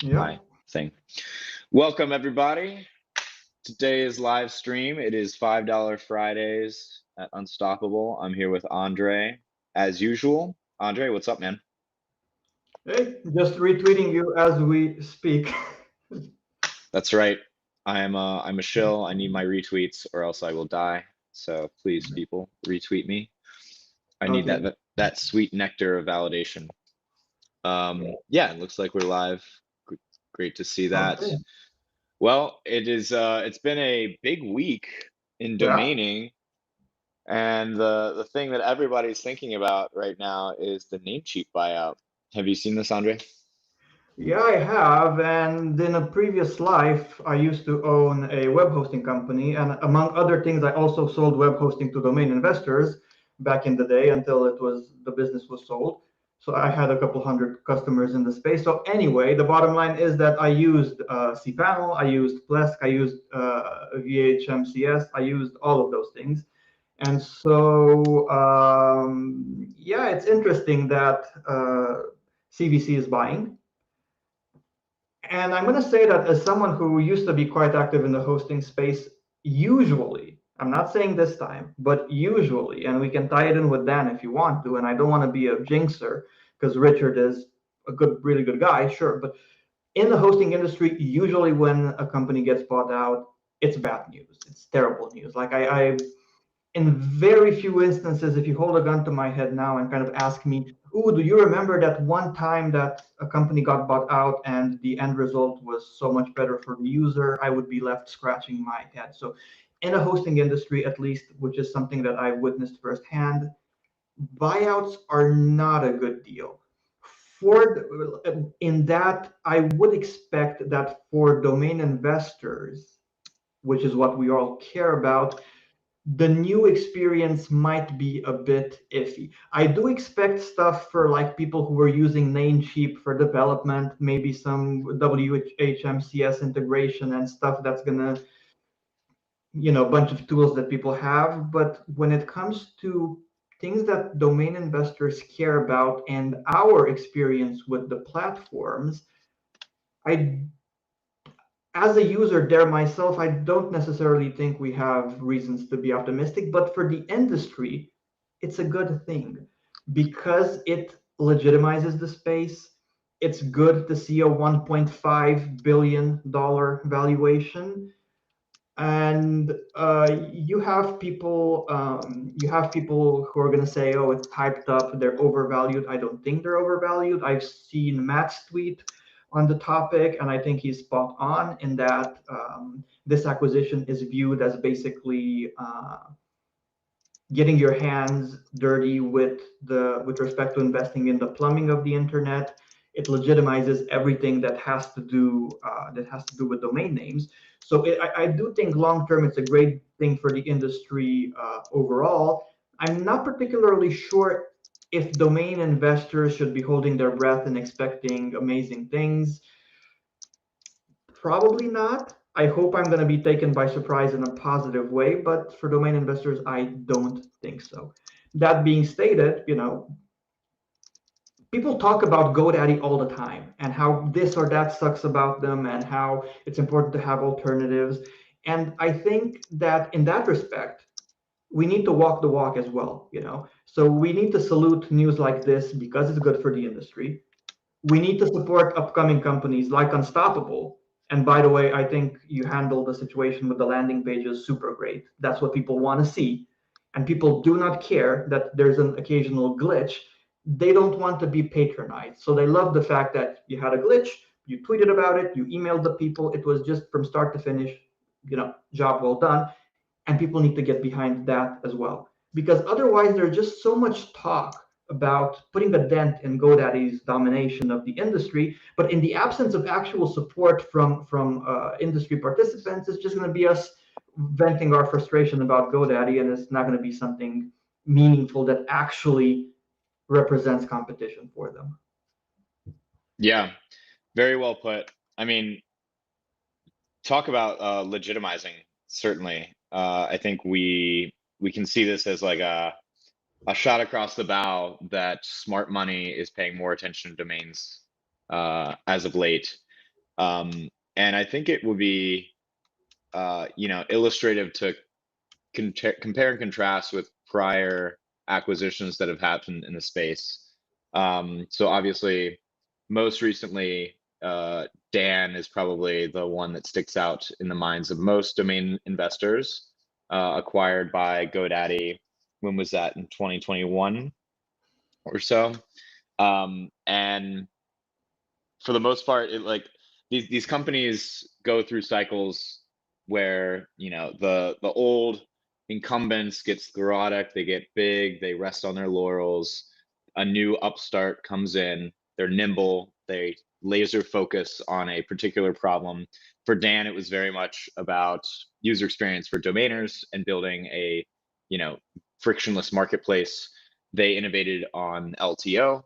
Yeah. my thing. Welcome everybody. Today's live stream. It is $5 Fridays at Unstoppable. I'm here with Andre as usual. Andre, what's up, man? Hey, just retweeting you as we speak. That's right. I'm a shill. I need my retweets or else I will die. So please, people, retweet me. I need Okay. that sweet nectar of validation. Yeah, it looks like we're live. Great to see that. Okay. Well, it's been a big week in Yeah. domaining, and the thing that everybody's thinking about right now is the Namecheap buyout. Have you seen this, Andre? Yeah, I have. And in a previous life, I used to own a web hosting company. And among other things, I also sold web hosting to domain investors back in the day until the business was sold. So I had a couple hundred customers in the space. So anyway, the bottom line is that I used cPanel, I used Plesk, I used VHMCS, I used all of those things. And so, yeah, it's interesting that CVC is buying. And I'm going to say that as someone who used to be quite active in the hosting space, usually, I'm not saying this time, but usually, and we can tie it in with Dan if you want to, and I don't want to be a jinxer because Richard is a good, really good guy, sure. But in the hosting industry, usually when a company gets bought out, it's bad news. It's terrible news. Like I in very few instances, if you hold a gun to my head now and kind of ask me, "Ooh, do you remember that one time that a company got bought out and the end result was so much better for the user?" I would be left scratching my head. So, in the hosting industry, at least, which is something that I witnessed firsthand, buyouts are not a good deal. In that, I would expect that for domain investors, which is what we all care about, the new experience might be a bit iffy. I do expect stuff for like people who are using Namecheap for development, maybe some WHMCS integration and stuff that's gonna, a bunch of tools that people have. But when it comes to things that domain investors care about and our experience with the platforms, I as a user there myself, I don't necessarily think we have reasons to be optimistic, but for the industry, it's a good thing because it legitimizes the space. It's good to see a $1.5 billion valuation. And you have people who are going to say, "Oh, it's hyped up. They're overvalued." I don't think they're overvalued. I've seen Matt's tweet on the topic, and I think he's spot on in that this acquisition is viewed as basically getting your hands dirty with respect to investing in the plumbing of the internet. It legitimizes everything that has to do with domain names. So I do think long term it's a great thing for the industry overall. I'm not particularly sure if domain investors should be holding their breath and expecting amazing things. Probably not. I hope I'm going to be taken by surprise in a positive way, but for domain investors, I don't think so. That being stated, people talk about GoDaddy all the time and how this or that sucks about them and how it's important to have alternatives. And I think that in that respect, we need to walk the walk as well. So we need to salute news like this because it's good for the industry. We need to support upcoming companies like Unstoppable. And by the way, I think you handled the situation with the landing pages super great. That's what people want to see. And people do not care that there's an occasional glitch. They don't want to be patronized. So they love the fact that you had a glitch, you tweeted about it, you emailed the people. It was just from start to finish, job well done. And people need to get behind that as well. Because otherwise, there's just so much talk about putting a dent in GoDaddy's domination of the industry, but in the absence of actual support from industry participants, it's just going to be us venting our frustration about GoDaddy, and it's not going to be something meaningful that actually represents competition for them. Yeah, very well put. I mean, talk about legitimizing, certainly. I think we can see this as like a shot across the bow that smart money is paying more attention to domains as of late. And I think it would be, illustrative to compare and contrast with prior acquisitions that have happened in the space. So obviously, most recently, Dan is probably the one that sticks out in the minds of most domain investors, acquired by GoDaddy. When was that? In 2021 or so. And for the most part, these companies go through cycles where the old incumbents get sclerotic, they get big, they rest on their laurels. A new upstart comes in, they're nimble, they laser focus on a particular problem. For Dan, it was very much about user experience for domainers and building a frictionless marketplace. They innovated on LTO,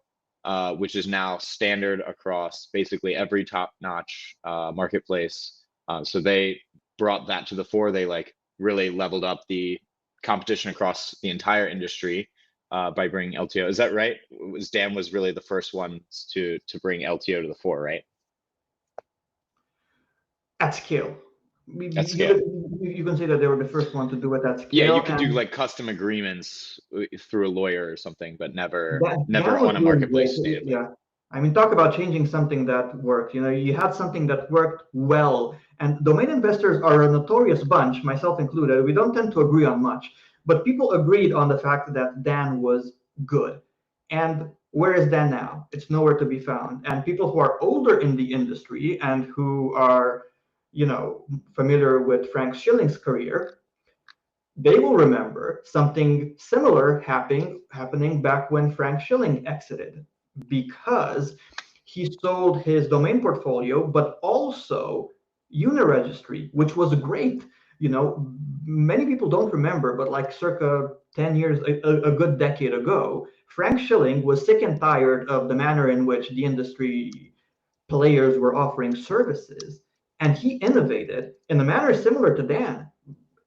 which is now standard across basically every top-notch marketplace. So they brought that to the fore. They really leveled up the competition across the entire industry by bringing LTO. Is that right? Dan was really the first one to bring LTO to the fore, right? At scale. At scale. You can say that they were the first one to do it at scale. Yeah, you could do custom agreements through a lawyer or something, but never on a marketplace natively. Yeah. I mean, talk about changing something that worked. You had something that worked well, and domain investors are a notorious bunch, myself included. We don't tend to agree on much, but people agreed on the fact that Dan was good. And where is Dan now? It's nowhere to be found. And people who are older in the industry and who are, familiar with Frank Schilling's career, they will remember something similar happening back when Frank Schilling exited, because he sold his domain portfolio, but also Uniregistry, which was great. Many people don't remember, but like circa 10 years, a good decade ago, Frank Schilling was sick and tired of the manner in which the industry players were offering services, and he innovated in a manner similar to Dan,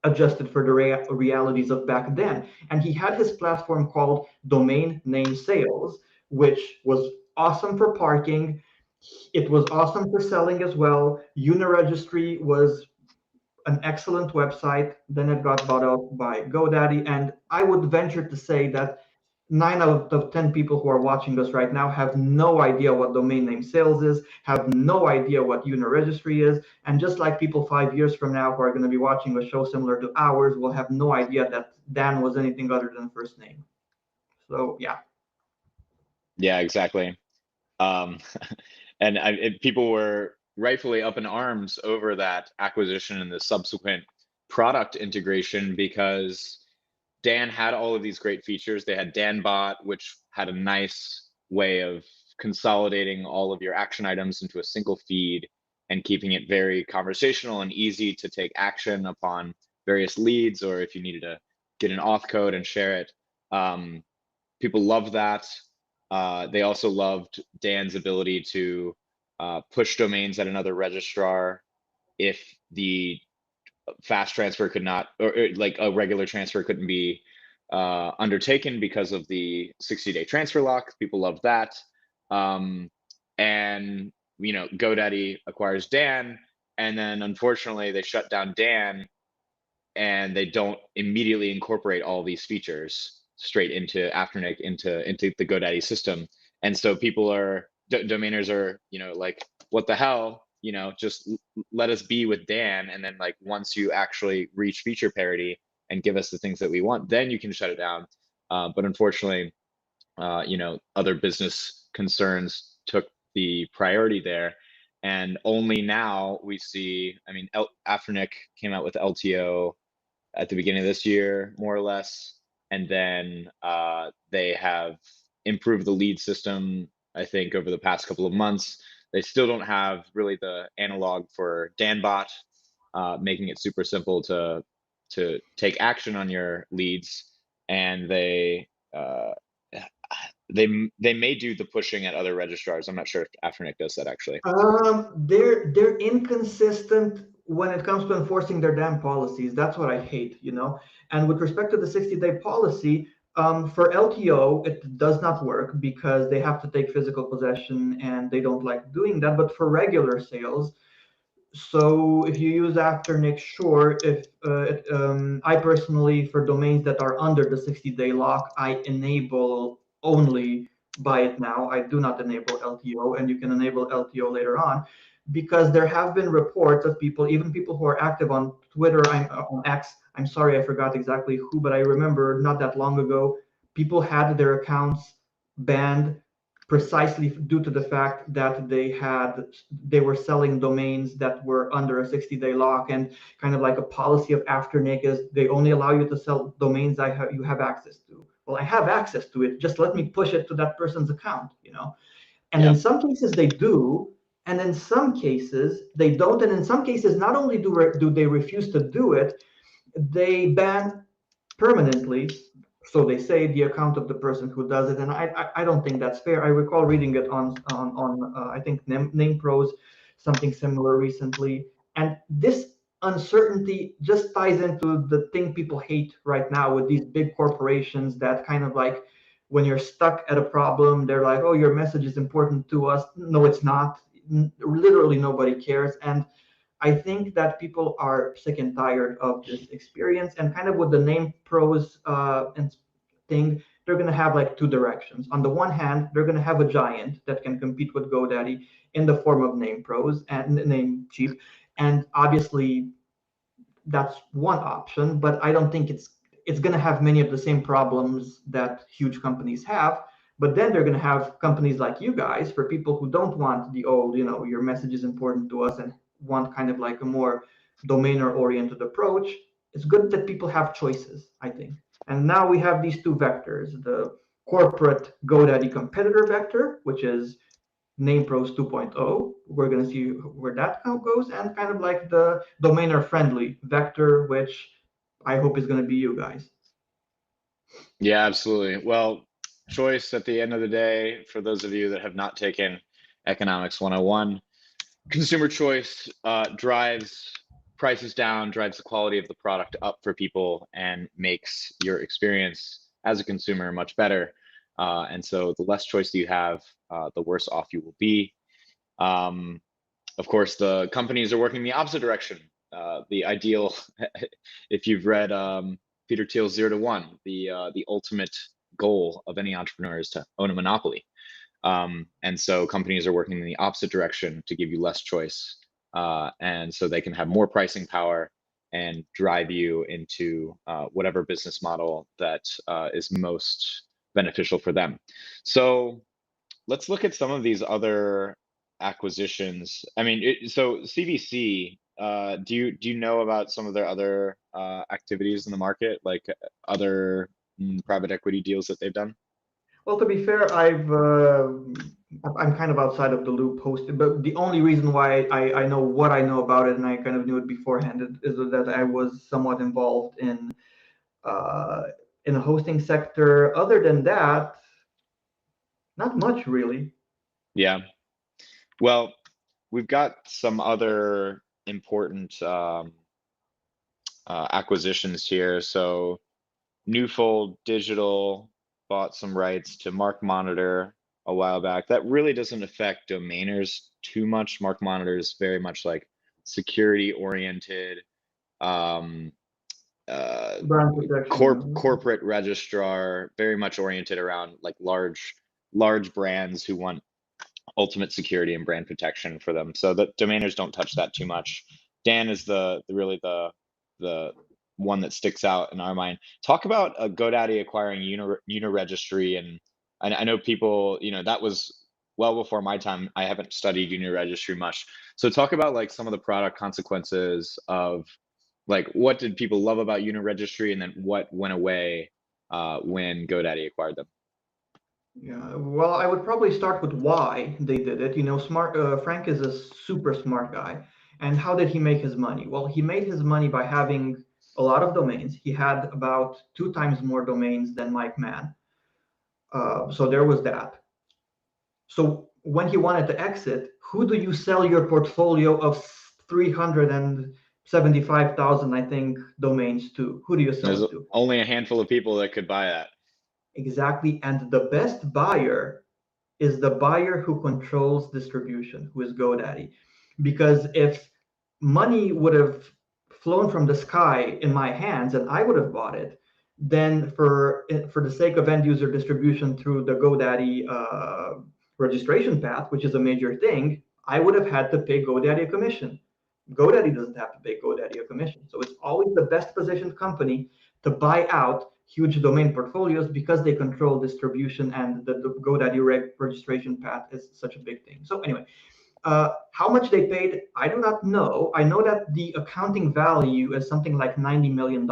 adjusted for the realities of back then. And he had his platform called Domain Name Sales, which was awesome for parking. It was awesome for selling as well. Uniregistry was an excellent website. Then it got bought out by GoDaddy. And I would venture to say that 9 out of 10 people who are watching us right now have no idea what domain name sales is, have no idea what Uniregistry is. And just like people 5 years from now who are going to be watching a show similar to ours will have no idea that Dan was anything other than first name. So, yeah. Yeah, exactly. And people were rightfully up in arms over that acquisition and the subsequent product integration, because Dan had all of these great features. They had DanBot, which had a nice way of consolidating all of your action items into a single feed and keeping it very conversational and easy to take action upon various leads, or if you needed to get an auth code and share it. People loved that. They also loved Dan's ability to push domains at another registrar if the fast transfer could not, or like a regular transfer couldn't be undertaken because of the 60-day transfer lock. People love that. And GoDaddy acquires Dan, and then unfortunately they shut down Dan, and they don't immediately incorporate all these features straight into Afternic, into the GoDaddy system. And so people are, domainers are, like, what the hell? Just let us be with Dan, and then once you actually reach feature parity and give us the things that we want, then you can shut it down. But unfortunately, other business concerns took the priority there, and only now we see. I mean, Afternic came out with LTO at the beginning of this year, more or less, and then they have improved the lead system, I think, over the past couple of months. They still don't have really the analog for DanBot, making it super simple to take action on your leads, and they may do the pushing at other registrars. I'm not sure if Afternic does that actually. They're inconsistent when it comes to enforcing their damn policies. That's what I hate, And with respect to the 60-day policy, For LTO, it does not work because they have to take physical possession and they don't like doing that. But for regular sales, so if you use Afternic, sure. If I personally, for domains that are under the 60-day lock, I enable only buy it now. I do not enable LTO, and you can enable LTO later on, because there have been reports of people, even people who are active on Twitter, on X. I'm sorry, I forgot exactly who, but I remember not that long ago, people had their accounts banned precisely due to the fact that they were selling domains that were under a 60-day lock, and kind of like a policy of Afternic is they only allow you to sell domains you have access to. Well, I have access to it, just let me push it to that person's account, and in Yeah. some cases they do, and in some cases they don't, and in some cases not only do they refuse to do it, they ban permanently, so they say, the account of the person who does it, and I don't think that's fair. I recall reading it on I think NamePros, something similar recently, and this uncertainty just ties into the thing people hate right now with these big corporations that kind of like, when you're stuck at a problem, they're like, oh, your message is important to us. No, it's not. Literally nobody cares. And I think that people are sick and tired of this experience, and kind of with the name pros and thing, they're going to have like two directions. On the one hand, they're going to have a giant that can compete with GoDaddy in the form of name pros and Namecheap, and obviously that's one option. But I don't think it's going to have many of the same problems that huge companies have. But then they're going to have companies like you guys, for people who don't want the old, your message is important to us, and want kind of like a more domainer oriented approach. It's good that people have choices, I think. And now we have these two vectors: the corporate GoDaddy competitor vector, which is NamePros 2.0. We're going to see where that goes, and kind of like the domainer friendly vector, which I hope is going to be you guys. Yeah, absolutely. Well, choice at the end of the day, for those of you that have not taken Economics 101, consumer choice drives prices down, drives the quality of the product up for people, and makes your experience as a consumer much better. And so the less choice that you have, the worse off you will be. Of course, the companies are working the opposite direction. The ideal, if you've read Peter Thiel's 0 to 1, the ultimate goal of any entrepreneur is to own a monopoly. And so companies are working in the opposite direction to give you less choice, and so they can have more pricing power and drive you into whatever business model that is most beneficial for them. So let's look at some of these other acquisitions. I mean, so CVC, do you know about some of their other activities in the market, like other private equity deals that they've done? Well, to be fair, I'm kind of outside of the loop hosted, but the only reason why I know what I know about it, and I kind of knew it beforehand, is that I was somewhat involved uh, in the hosting sector. Other than that, not much really. Yeah. Well, we've got some other important acquisitions here. So Newfold Digital bought some rights to Mark Monitor a while back. That really doesn't affect domainers too much. Mark Monitor is very much like security oriented, um, uh, Brand protection. corporate registrar, very much oriented around like large brands who want ultimate security and brand protection for them. So the domainers don't touch that too much. Dan is really the one that sticks out in our mind. Talk about GoDaddy acquiring Uniregistry, and I know people, that was well before my time. I haven't studied Uniregistry much. So talk about like some of the product consequences of like what did people love about Uniregistry, and then what went away when GoDaddy acquired them. Yeah, well, I would probably start with why they did it. Frank is a super smart guy. And how did he make his money? Well, he made his money by having a lot of domains. He had about 2 times more domains than Mike Mann. So there was that. So when he wanted to exit, who do you sell your portfolio of 375,000, I think, domains to? Who do you sell There's it to? only a handful of people that could buy that. Exactly. And the best buyer is the buyer who controls distribution, who is GoDaddy. Because if money would have flown from the sky in my hands and I would have bought it, then for the sake of end user distribution through the GoDaddy registration path, which is a major thing, I would have had to pay GoDaddy a commission. GoDaddy doesn't have to pay GoDaddy a commission. So it's always the best positioned company to buy out huge domain portfolios because they control distribution, and the GoDaddy registration path is such a big thing. So anyway, how much they paid, I do not know. I know that the accounting value is something like $90 million.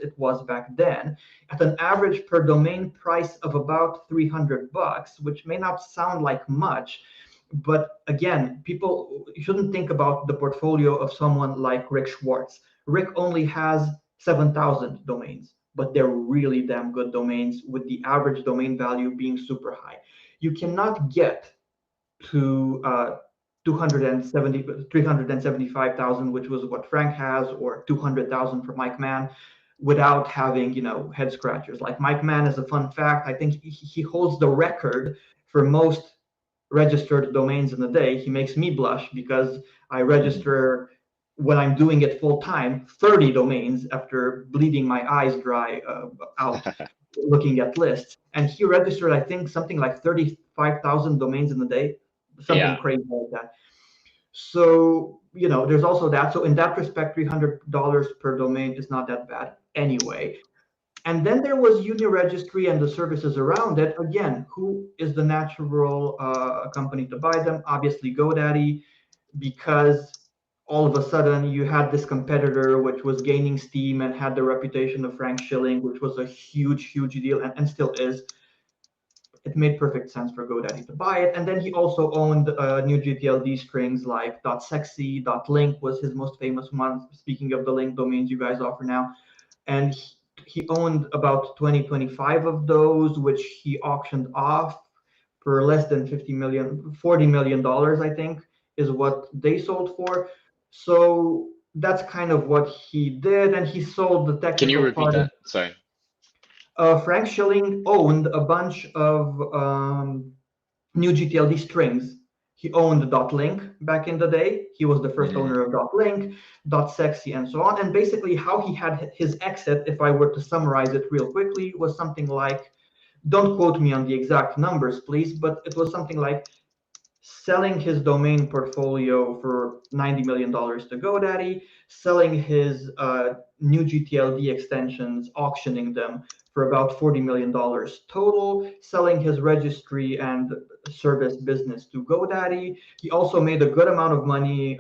It was back then at an average per domain price of about $300, which may not sound like much. But again, people shouldn't think about the portfolio of someone like Rick Schwartz. Rick only has 7,000 domains, but they're really damn good domains with the average domain value being super high. You cannot get to 375,000, which was what Frank has, or 200,000 for Mike Mann, without having, head scratchers. Like Mike Mann, is a fun fact, I think he holds the record for most registered domains in a day. He makes me blush because I register, when I'm doing it full time, 30 domains after bleeding my eyes dry out looking at lists. And he registered, I think, something like 35,000 domains in a day, something crazy like that. So, there's also that. So in that respect, $300 per domain is not that bad anyway. And then there was Union Registry and the services around it. Again, who is the natural company to buy them? Obviously GoDaddy, because all of a sudden you had this competitor which was gaining steam and had the reputation of Frank Schilling, which was a huge, huge deal, and still is. It made perfect sense for GoDaddy to buy it. And then he also owned new GTLD strings like .sexy, .link was his most famous one. Speaking of the link domains you guys offer now. And he owned about 25 of those, which he auctioned off for less than $40 million, I think, is what they sold for. So that's kind of what he did. And he sold the technical part. Can you repeat that? Sorry. Frank Schilling owned a bunch of new GTLD strings. He owned .link back in the day. He was the first owner of .link, .sexy, and so on. And basically how he had his exit, if I were to summarize it real quickly, was something like, don't quote me on the exact numbers, please, but it was something like selling his domain portfolio for $90 million to GoDaddy, selling his new GTLD extensions, auctioning them for about $40 million total, selling his registry and service business to GoDaddy. He also made a good amount of money.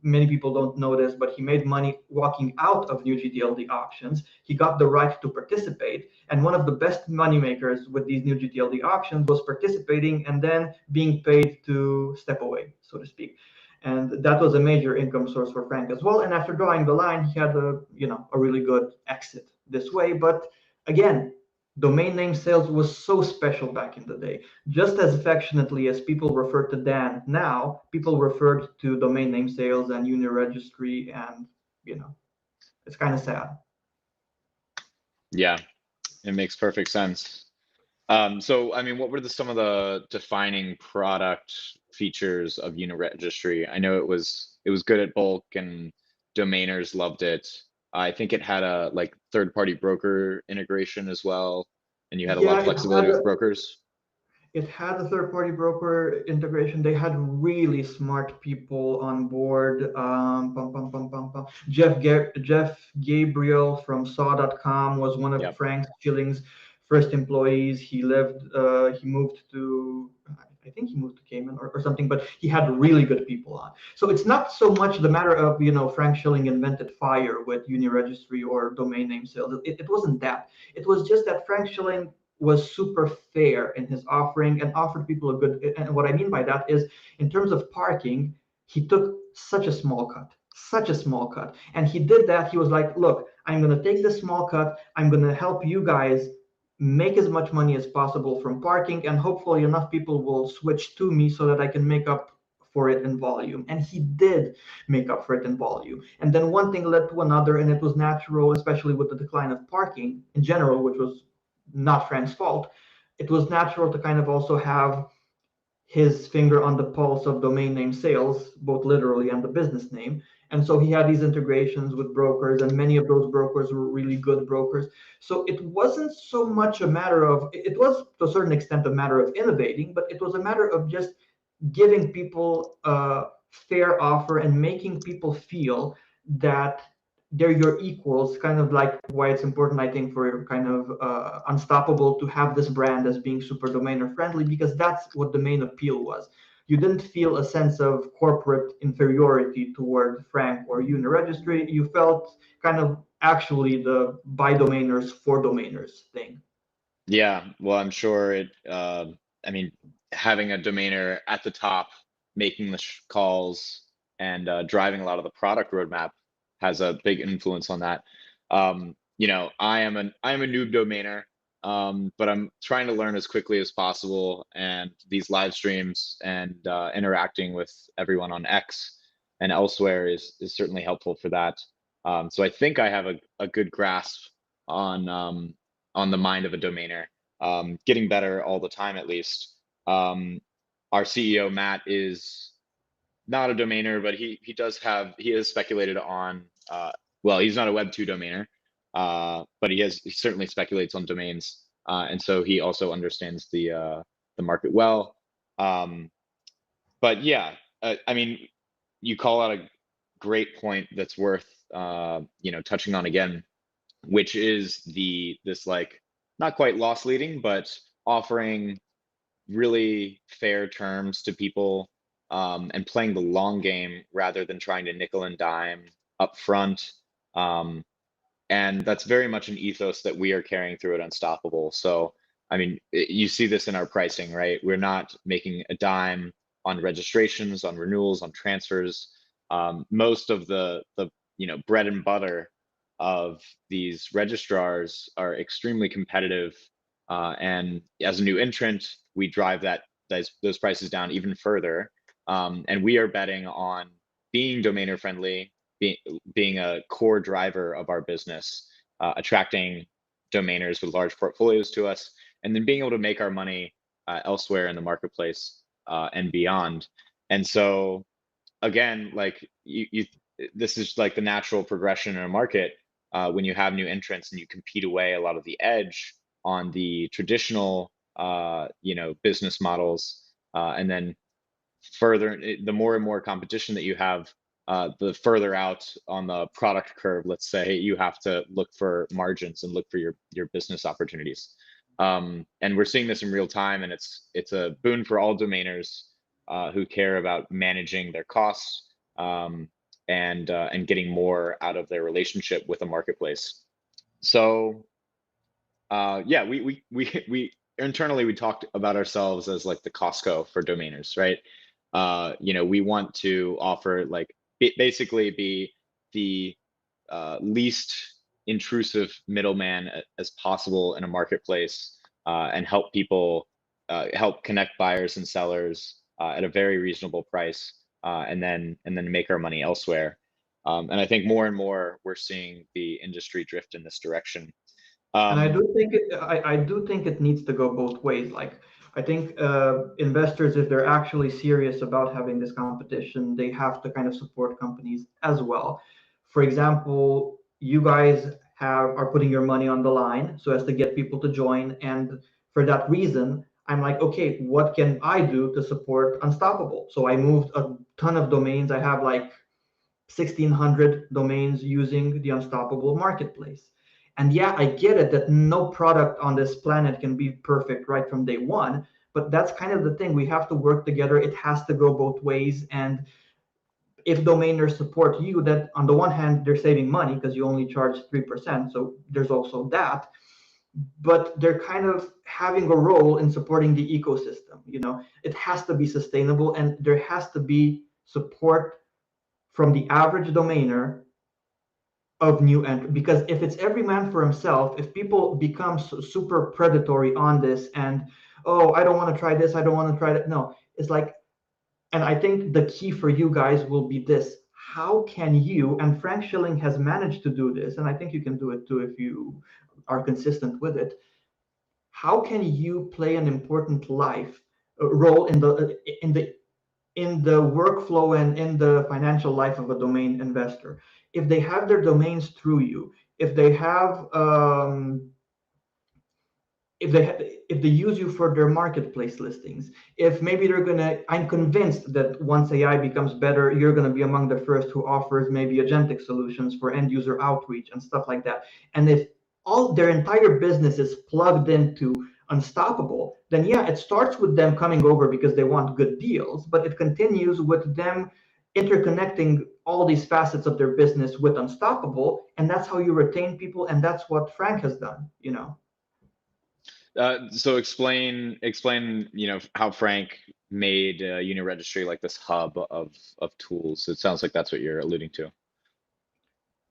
Many people don't know this, but he made money walking out of new GTLD auctions. He got the right to participate. And one of the best money makers with these new GTLD auctions was participating and then being paid to step away, so to speak. And that was a major income source for Frank as well. And after drawing the line, he had a really good exit this way. But again, domain name sales was so special back in the day. Just as affectionately as people refer to Dan now, people referred to domain name sales and Union Registry, and it's kind of sad. Yeah, it makes perfect sense. So, I mean, what were some of the defining product features of Union Registry? I know it was good at bulk and domainers loved it. I think it had a third-party broker integration as well, and you had a lot of flexibility with brokers. It had a third-party broker integration. They had really smart people on board. Jeff Gabriel from Saw.com was one of Frank Schilling's first employees. He moved to, I think he moved to Cayman or something, but he had really good people on. So it's not so much the matter of, Frank Schilling invented fire with Union Registry or domain name sales. It wasn't that. It was just that Frank Schilling was super fair in his offering and offered people a good, and what I mean by that is, in terms of parking, he took such a small cut. And he did that. He was like, look, I'm going to take this small cut. I'm going to help you guys make as much money as possible from parking, and hopefully enough people will switch to me so that I can make up for it in volume. And he did make up for it in volume. And then one thing led to another, and it was natural, especially with the decline of parking in general, which was not Frank's fault. It was natural to kind of also have his finger on the pulse of domain name sales, both literally and the business name. And so he had these integrations with brokers, and many of those brokers were really good brokers. So it wasn't so much a matter of, it was to a certain extent a matter of innovating, but it was a matter of just giving people a fair offer and making people feel that they're your equals, kind of like why it's important, I think, for kind of Unstoppable to have this brand as being super domainer friendly, because that's what the main appeal was. You didn't feel a sense of corporate inferiority toward Frank or you in the registry. You felt kind of actually the by domainers for domainers thing. Yeah, well, I'm sure it, I mean, having a domainer at the top, making the calls and driving a lot of the product roadmap has a big influence on that. You know, I am a noob domainer, but I'm trying to learn as quickly as possible. And these live streams and interacting with everyone on X and elsewhere is certainly helpful for that. So I think I have a good grasp on the mind of a domainer, getting better all the time, at least. Our CEO, Matt, is not a domainer, but he has speculated on, well, he's not a Web 2 domainer, but he certainly speculates on domains. And so he also understands the market well. But yeah, I mean, you call out a great point that's worth, you know, touching on again, which is this like not quite loss leading, but offering really fair terms to people, and playing the long game rather than trying to nickel and dime up front. And that's very much an ethos that we are carrying through at Unstoppable. So, I mean, you see this in our pricing, right? We're not making a dime on registrations, on renewals, on transfers. Most of the you know, bread and butter of these registrars are extremely competitive, and as a new entrant, we drive those prices down even further. And we are betting on being domainer friendly, being a core driver of our business, attracting domainers with large portfolios to us, and then being able to make our money elsewhere in the marketplace and beyond. And so, again, like this is like the natural progression in a market, when you have new entrants and you compete away a lot of the edge on the traditional, you know, business models, and then further, the more and more competition that you have, the further out on the product curve, let's say, you have to look for margins and look for your business opportunities. And we're seeing this in real time, and it's a boon for all domainers who care about managing their costs, and getting more out of their relationship with a marketplace. So yeah, we internally we talked about ourselves as like the Costco for domainers, right? You know, we want to offer like basically be the least intrusive middleman as possible in a marketplace, and help people, help connect buyers and sellers at a very reasonable price, and then make our money elsewhere. And I think more and more we're seeing the industry drift in this direction. And I do think it needs to go both ways. Like, I think investors, if they're actually serious about having this competition, they have to kind of support companies as well. For example, you guys are putting your money on the line so as to get people to join, and for that reason, I'm like, okay, what can I do to support Unstoppable? So I moved a ton of domains. I have like 1,600 domains using the Unstoppable marketplace. And yeah, I get it that no product on this planet can be perfect right from day one, but that's kind of the thing. We have to work together. It has to go both ways. And if domainers support you, that on the one hand, they're saving money because you only charge 3%. So there's also that. But they're kind of having a role in supporting the ecosystem. You know, it has to be sustainable, and there has to be support from the average domainer of new entry. Because if it's every man for himself, if people become super predatory on this, and oh, I don't want to try this, I don't want to try that, no, it's like, and I think the key for you guys will be this: how can you, and Frank Schilling has managed to do this, and I think you can do it too if you are consistent with it, how can you play an important role in the workflow and in the financial life of a domain investor? If they have their domains through you, if they have if they use you for their marketplace listings, if maybe I'm convinced that once AI becomes better, you're gonna be among the first who offers maybe agentic solutions for end user outreach and stuff like that. And if all their entire business is plugged into Unstoppable, then yeah, it starts with them coming over because they want good deals, but it continues with them interconnecting all these facets of their business with Unstoppable, and that's how you retain people, and that's what Frank has done, you know. So explain, how Frank made Uniregistry like this hub of tools. It sounds like that's what you're alluding to.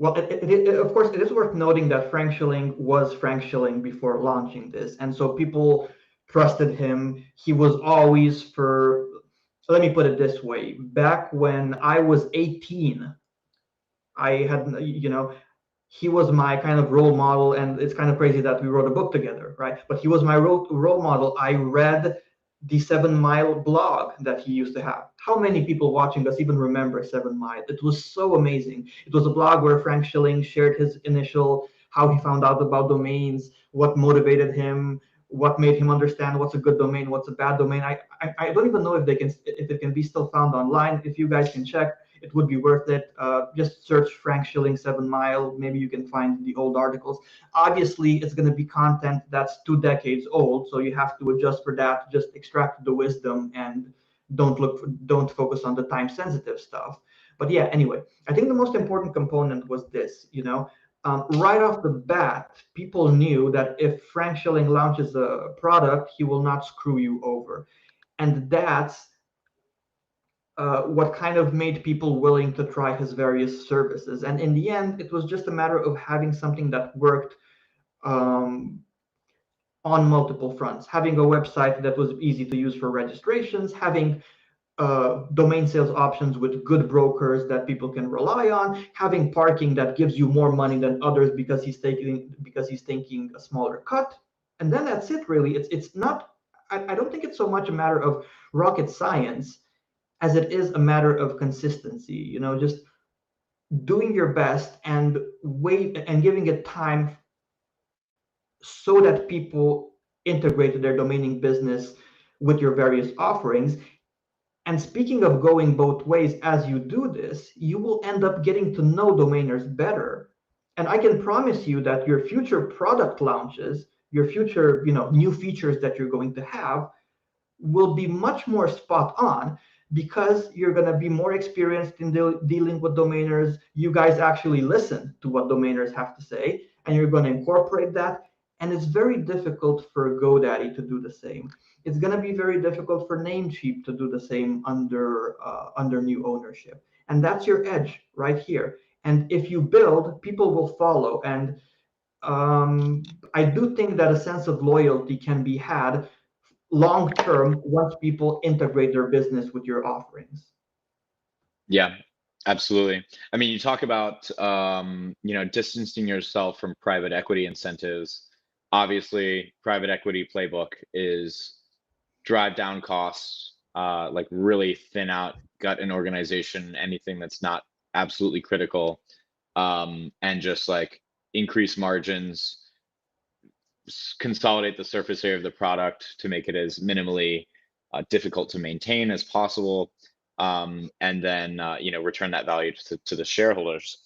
Well, of course, it is worth noting that Frank Schilling was Frank Schilling before launching this. And so people trusted him. He was always let me put it this way. Back when I was 18, I had, he was my kind of role model. And it's kind of crazy that we wrote a book together, right? But he was my role model. I read the 7 Mile blog that he used to have. How many people watching us even remember 7 Mile? It was so amazing. It was a blog where Frank Schilling shared his how he found out about domains, what motivated him, what made him understand what's a good domain, what's a bad domain. I don't even know if it can be still found online. If you guys can check, it would be worth it. Just search Frank Schilling 7 Mile. Maybe you can find the old articles. Obviously, it's going to be content that's 2 decades old, so you have to adjust for that. Just extract the wisdom and don't focus on the time sensitive stuff. But yeah, anyway, I think the most important component was this. Right off the bat, people knew that if Frank Schilling launches a product, he will not screw you over, and that's what kind of made people willing to try his various services. And in the end, it was just a matter of having something that worked um, on multiple fronts, having a website that was easy to use for registrations, having domain sales options with good brokers that people can rely on, having parking that gives you more money than others because he's taking a smaller cut, and then that's it. Really, it's not. I don't think it's so much a matter of rocket science as it is a matter of consistency. Just doing your best and giving it time so that people integrate their domaining business with your various offerings. And speaking of going both ways, as you do this, you will end up getting to know domainers better. And I can promise you that your future product launches, your future, new features that you're going to have will be much more spot on because you're going to be more experienced in dealing with domainers. You guys actually listen to what domainers have to say, and you're going to incorporate that. And it's very difficult for GoDaddy to do the same. It's going to be very difficult for Namecheap to do the same under new ownership. And that's your edge right here. And if you build, people will follow. And I do think that a sense of loyalty can be had long term once people integrate their business with your offerings. Yeah, absolutely. I mean, you talk about distancing yourself from private equity incentives. Obviously, private equity playbook is drive down costs, like really thin out, gut an organization, anything that's not absolutely critical, and just like increase margins, consolidate the surface area of the product to make it as minimally difficult to maintain as possible, and then return that value to the shareholders.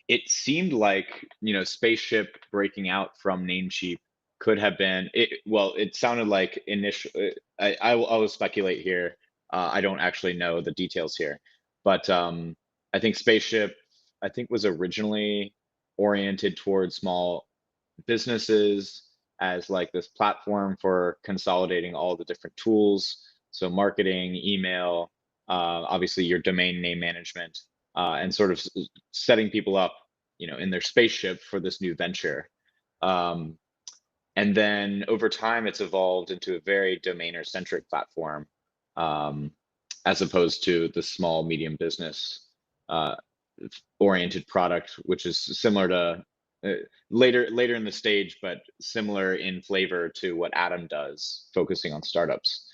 It seemed like Spaceship breaking out from Namecheap could have been it. Well, it sounded like initially. I will speculate here. I don't actually know the details here, but I think Spaceship was originally oriented towards small businesses as like this platform for consolidating all the different tools. So marketing, email, obviously your domain name management, and sort of setting people up, in their spaceship for this new venture. And then over time, it's evolved into a very domainer-centric platform, as opposed to the small, medium business oriented product, which is similar to later in the stage, but similar in flavor to what Adam does, focusing on startups.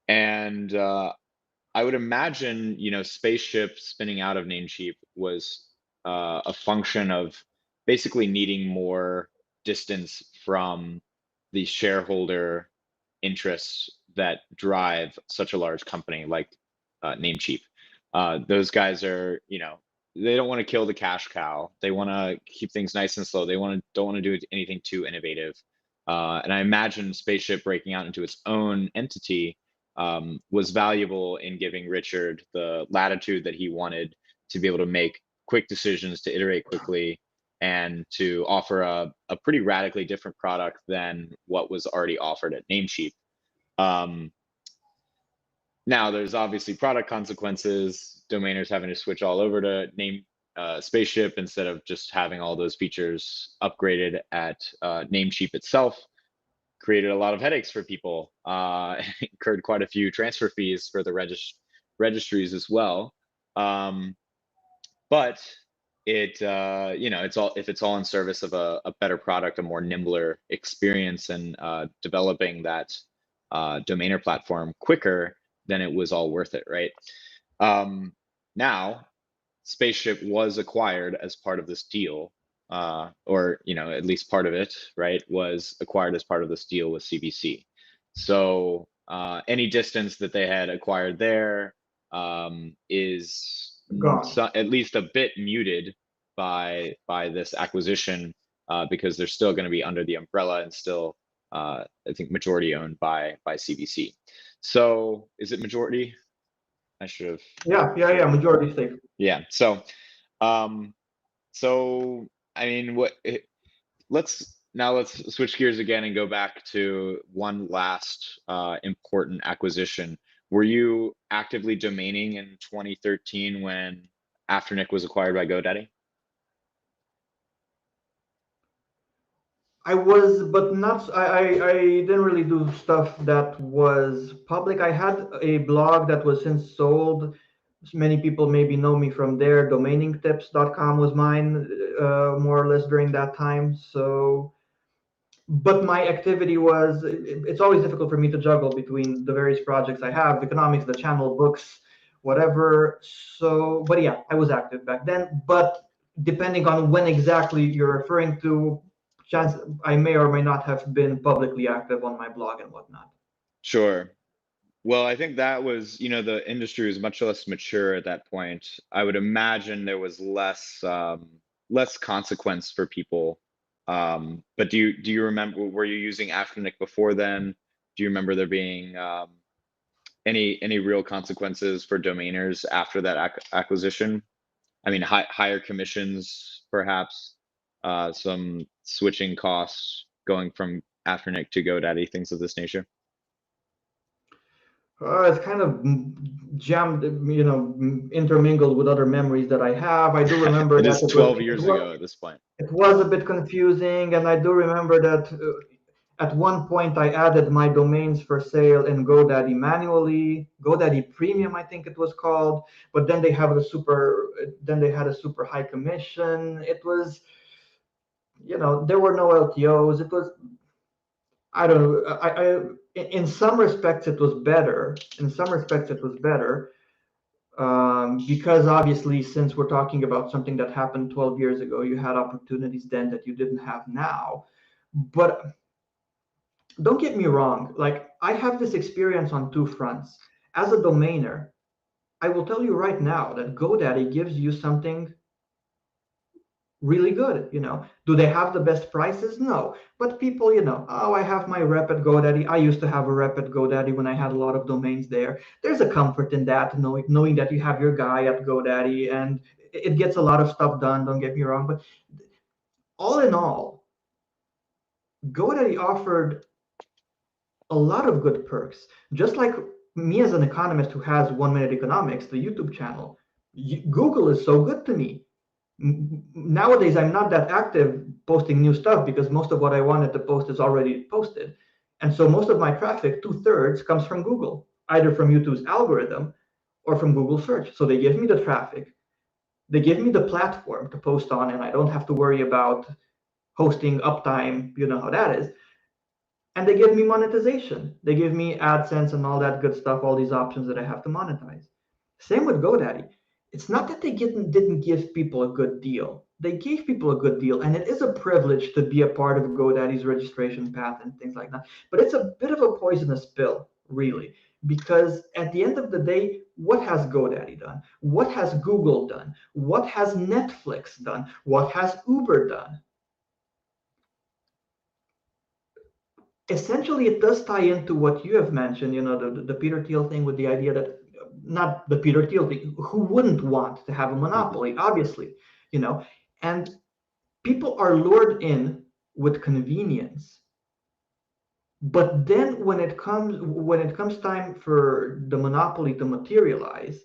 And I would imagine, Spaceship spinning out of Namecheap was a function of basically needing more distance from the shareholder interests that drive such a large company like Namecheap. Those guys are, they don't want to kill the cash cow. They want to keep things nice and slow. They don't want to do anything too innovative. And I imagine Spaceship breaking out into its own entity was valuable in giving Richard the latitude that he wanted to be able to make quick decisions, to iterate quickly, and to offer a pretty radically different product than what was already offered at Namecheap. Now, there's obviously product consequences, domainers having to switch all over to Spaceship instead of just having all those features upgraded at Namecheap itself. Created a lot of headaches for people, incurred quite a few transfer fees for the registries as well. But it, if it's all in service of a better product, a more nimbler experience, and developing that domainer platform quicker, then it was all worth it, right? Now, Spaceship was acquired as part of this deal. Or at least part of it, right, was acquired as part of this deal with CBC. So any distance that they had acquired there is at least a bit muted by this acquisition, because they're still going to be under the umbrella and still, I think, majority owned by CBC. So is it majority? I should have. Yeah, majority stake. Yeah. So I mean, let's switch gears again and go back to one last important acquisition. Were you actively domaining in 2013 when Afternic was acquired by GoDaddy? I was, but not. I didn't really do stuff that was public. I had a blog that was since sold. Many people maybe know me from there. Domainingtips.com was mine, more or less during that time. So, but my activity was, it's always difficult for me to juggle between the various projects I have, the economics, the channel, books, whatever. So, but yeah, I was active back then. But depending on when exactly you're referring to, chance I may or may not have been publicly active on my blog and whatnot. Sure. Well, I think that was, the industry was much less mature at that point. I would imagine there was less consequence for people. But do you remember, were you using Afternic before then? Do you remember there being any real consequences for domainers after that acquisition? I mean, higher commissions, perhaps, some switching costs going from Afternic to GoDaddy, things of this nature. It's kind of jammed, intermingled with other memories that I have. I do remember it that is 12 years ago at this point. It was a bit confusing, and I do remember that at one point I added my domains for sale in GoDaddy manually, GoDaddy Premium, I think it was called. But then they had a super high commission. It was, there were no LTOs. It was, I don't know. In some respects it was better. Because obviously, since we're talking about something that happened 12 years ago, you had opportunities then that you didn't have now. But don't get me wrong, like, I have this experience on two fronts. As a domainer, I will tell you right now that GoDaddy gives you something really good. Do they have the best prices? No. But people, oh, I have my rep at GoDaddy. I used to have a rep at GoDaddy when I had a lot of domains there. There's a comfort in that, knowing that you have your guy at GoDaddy, and it gets a lot of stuff done, don't get me wrong. But all in all, GoDaddy offered a lot of good perks. Just like me as an economist who has 1 Minute Economics, the YouTube channel, Google is so good to me. Nowadays, I'm not that active posting new stuff because most of what I wanted to post is already posted. And so most of my traffic, 2/3, comes from Google, either from YouTube's algorithm or from Google search. So they give me the traffic. They give me the platform to post on, and I don't have to worry about hosting uptime. You know how that is. And they give me monetization. They give me AdSense and all that good stuff, all these options that I have to monetize. Same with GoDaddy. It's not that they didn't give people a good deal. They gave people a good deal, and it is a privilege to be a part of GoDaddy's registration path and things like that. But it's a bit of a poisonous pill, really, because at the end of the day, what has GoDaddy done? What has Google done? What has Netflix done? What has Uber done? Essentially, it does tie into what you have mentioned, the Peter Thiel thing, with the idea that, not the Peter Thiel thing, who wouldn't want to have a monopoly, obviously, and people are lured in with convenience. But then when it comes time for the monopoly to materialize,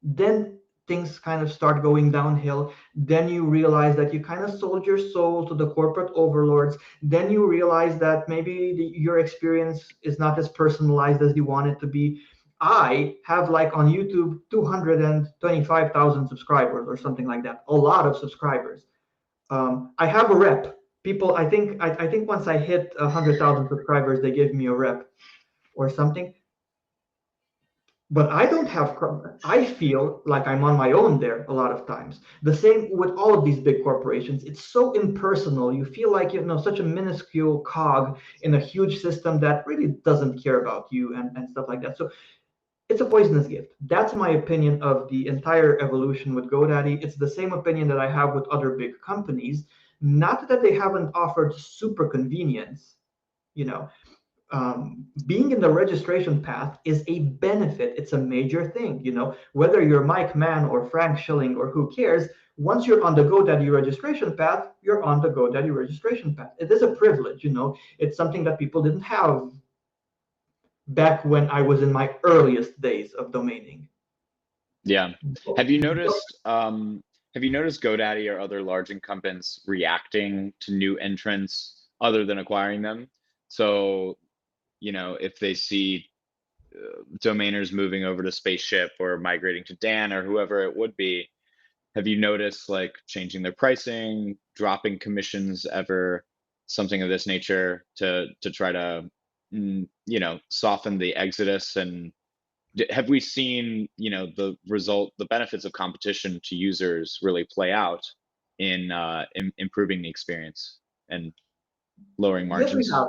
then things kind of start going downhill. Then you realize that you kind of sold your soul to the corporate overlords. Then you realize that maybe your experience is not as personalized as you want it to be. I have, like, on YouTube 225,000 subscribers or something like that, a lot of subscribers. I have a rep. People, I think once I hit 100,000 subscribers, they give me a rep or something. But I feel like I'm on my own there a lot of times. The same with all of these big corporations. It's so impersonal. You feel like, such a minuscule cog in a huge system that really doesn't care about you and stuff like that. So it's a poisonous gift. That's my opinion of the entire evolution with GoDaddy. It's the same opinion that I have with other big companies. Not that they haven't offered super convenience, you know, being in the registration path is a benefit. It's a major thing, whether you're Mike Mann or Frank Schilling or who cares. Once you're on the GoDaddy registration path, you're on the GoDaddy registration path. It is a privilege, it's something that people didn't have back when I was in my earliest days of domaining. Yeah. Have you noticed GoDaddy or other large incumbents reacting to new entrants other than acquiring them? So, if they see domainers moving over to Spaceship or migrating to Dan or whoever it would be, have you noticed, like, changing their pricing, dropping commissions ever, something of this nature, to try to soften the exodus? And have we seen the benefits of competition to users really play out in improving the experience and lowering Yes, we margins? have.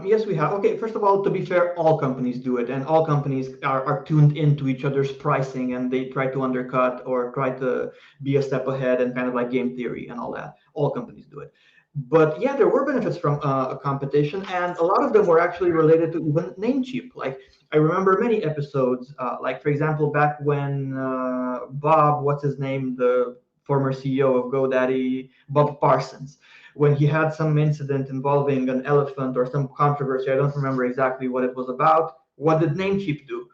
Yes, we have. Okay, first of all, to be fair, all companies do it, and all companies are tuned into each other's pricing, and they try to undercut or try to be a step ahead, and kind of like game theory and all that. All companies do it. But yeah, there were benefits from a competition, and a lot of them were actually related to even Namecheap. Like, I remember many episodes, like, for example, back when Bob, what's his name, the former CEO of GoDaddy, Bob Parsons, when he had some incident involving an elephant or some controversy. I don't remember exactly what it was about. What did Namecheap do?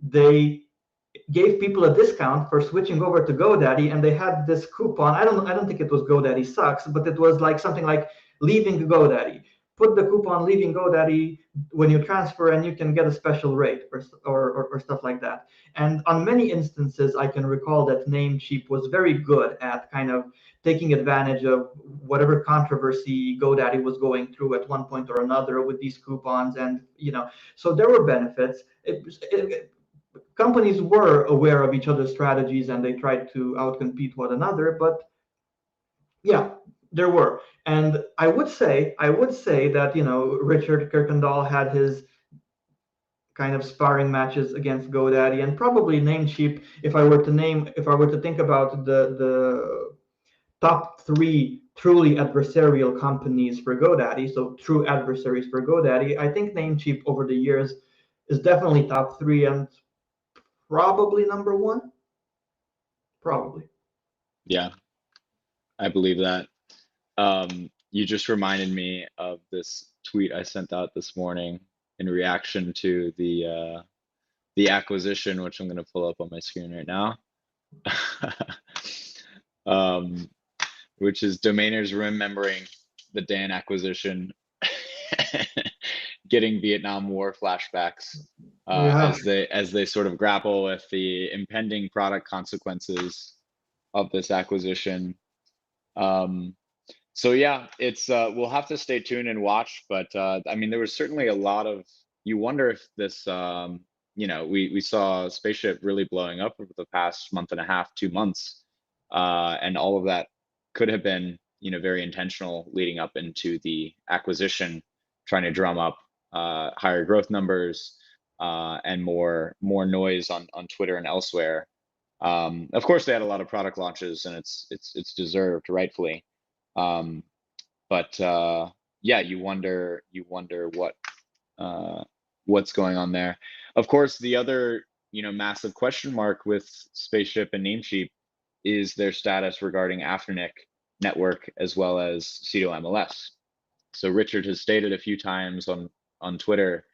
They gave people a discount for switching over to GoDaddy, and they had this coupon. I don't think it was GoDaddy sucks, but it was like something like leaving GoDaddy. Put the coupon leaving GoDaddy when you transfer, and you can get a special rate or stuff like that. And on many instances, I can recall that Namecheap was very good at kind of taking advantage of whatever controversy GoDaddy was going through at one point or another with these coupons. And so there were benefits. Companies were aware of each other's strategies, and they tried to outcompete one another. But yeah, there were. And I would say that, Richard Kirkendall had his kind of sparring matches against GoDaddy, and probably Namecheap. If I were to think about the top three truly adversarial companies for GoDaddy, so true adversaries for GoDaddy, I think Namecheap over the years is definitely top three, and probably number one. Probably. Yeah, I believe that. You just reminded me of this tweet I sent out this morning in reaction to the acquisition, which I'm going to pull up on my screen right now. Which is domainers remembering the Dan acquisition, getting Vietnam War flashbacks Yeah. as they sort of grapple with the impending product consequences this acquisition. So yeah, it's we'll have to stay tuned and watch, but I mean, there was certainly a lot of, you wonder if this we saw Spaceship really blowing up over the past month and a half, 2 months, and all of that could have been very intentional leading up into the acquisition, trying to drum up higher growth numbers and more noise on Twitter and elsewhere. Of course, they had a lot of product launches, and it's deserved, rightfully. Um, but yeah, you wonder what's going on there. Of course, the other massive question mark with Spaceship and Namecheap is their status regarding Afternic network as well as Cedo MLS. So Richard has stated a few times on Twitter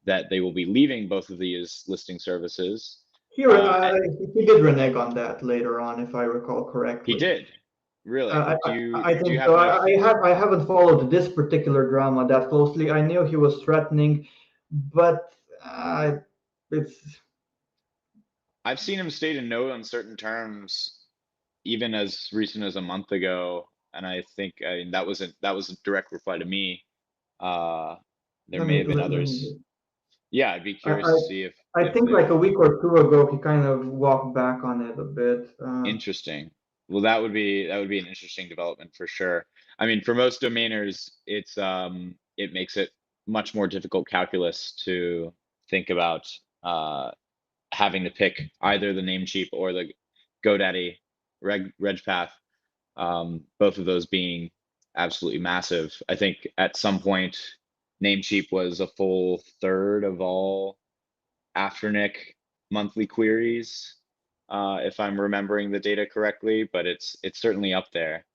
that they will be leaving both of these listing services. He did renege on that later on, if I recall He correctly. did. Really? I, I Do you think so. happen to I haven't followed this particular drama that closely. I knew he was threatening, but it's I've seen him state a no on certain terms, even as recent as a month ago, and I think that was a direct reply to me. There may have been let me others. Yeah, I'd be I, curious to see if I think like a week or two ago he kind of walked back on it a bit. interesting. Well, that would be an interesting development for sure. I mean, for most domainers, it makes it much more difficult calculus to think about having to pick either the Namecheap or the GoDaddy reg path. Both of those being absolutely massive. I think at some point, Namecheap was a full third of all Afternic monthly queries, if I'm remembering the data correctly, but it's certainly up there.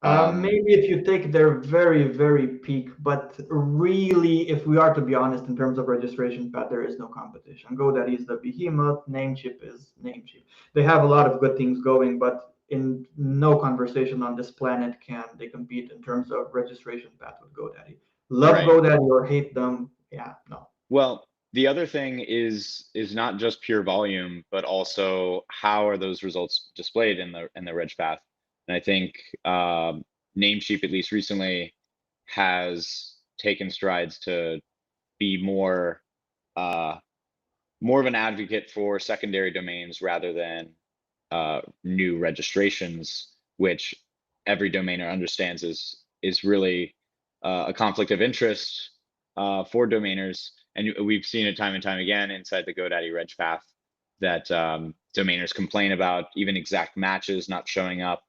Maybe if you take their very peak, but really, if we are to be honest, in terms of registration path, there is no competition. GoDaddy is the behemoth. Namecheap is Namecheap. They have a lot of good things going, but in no conversation on this planet can they compete in terms of registration path with GoDaddy. Love Right. GoDaddy or hate them, yeah, no. Well, the other thing is not just pure volume, but also how are those results displayed in the reg path. And I think Namecheap, at least recently, has taken strides to be more of an advocate for secondary domains rather than new registrations, which every domainer understands is really a conflict of interest for domainers. And we've seen it time and time again inside the GoDaddy reg path that domainers complain about even exact matches not showing up,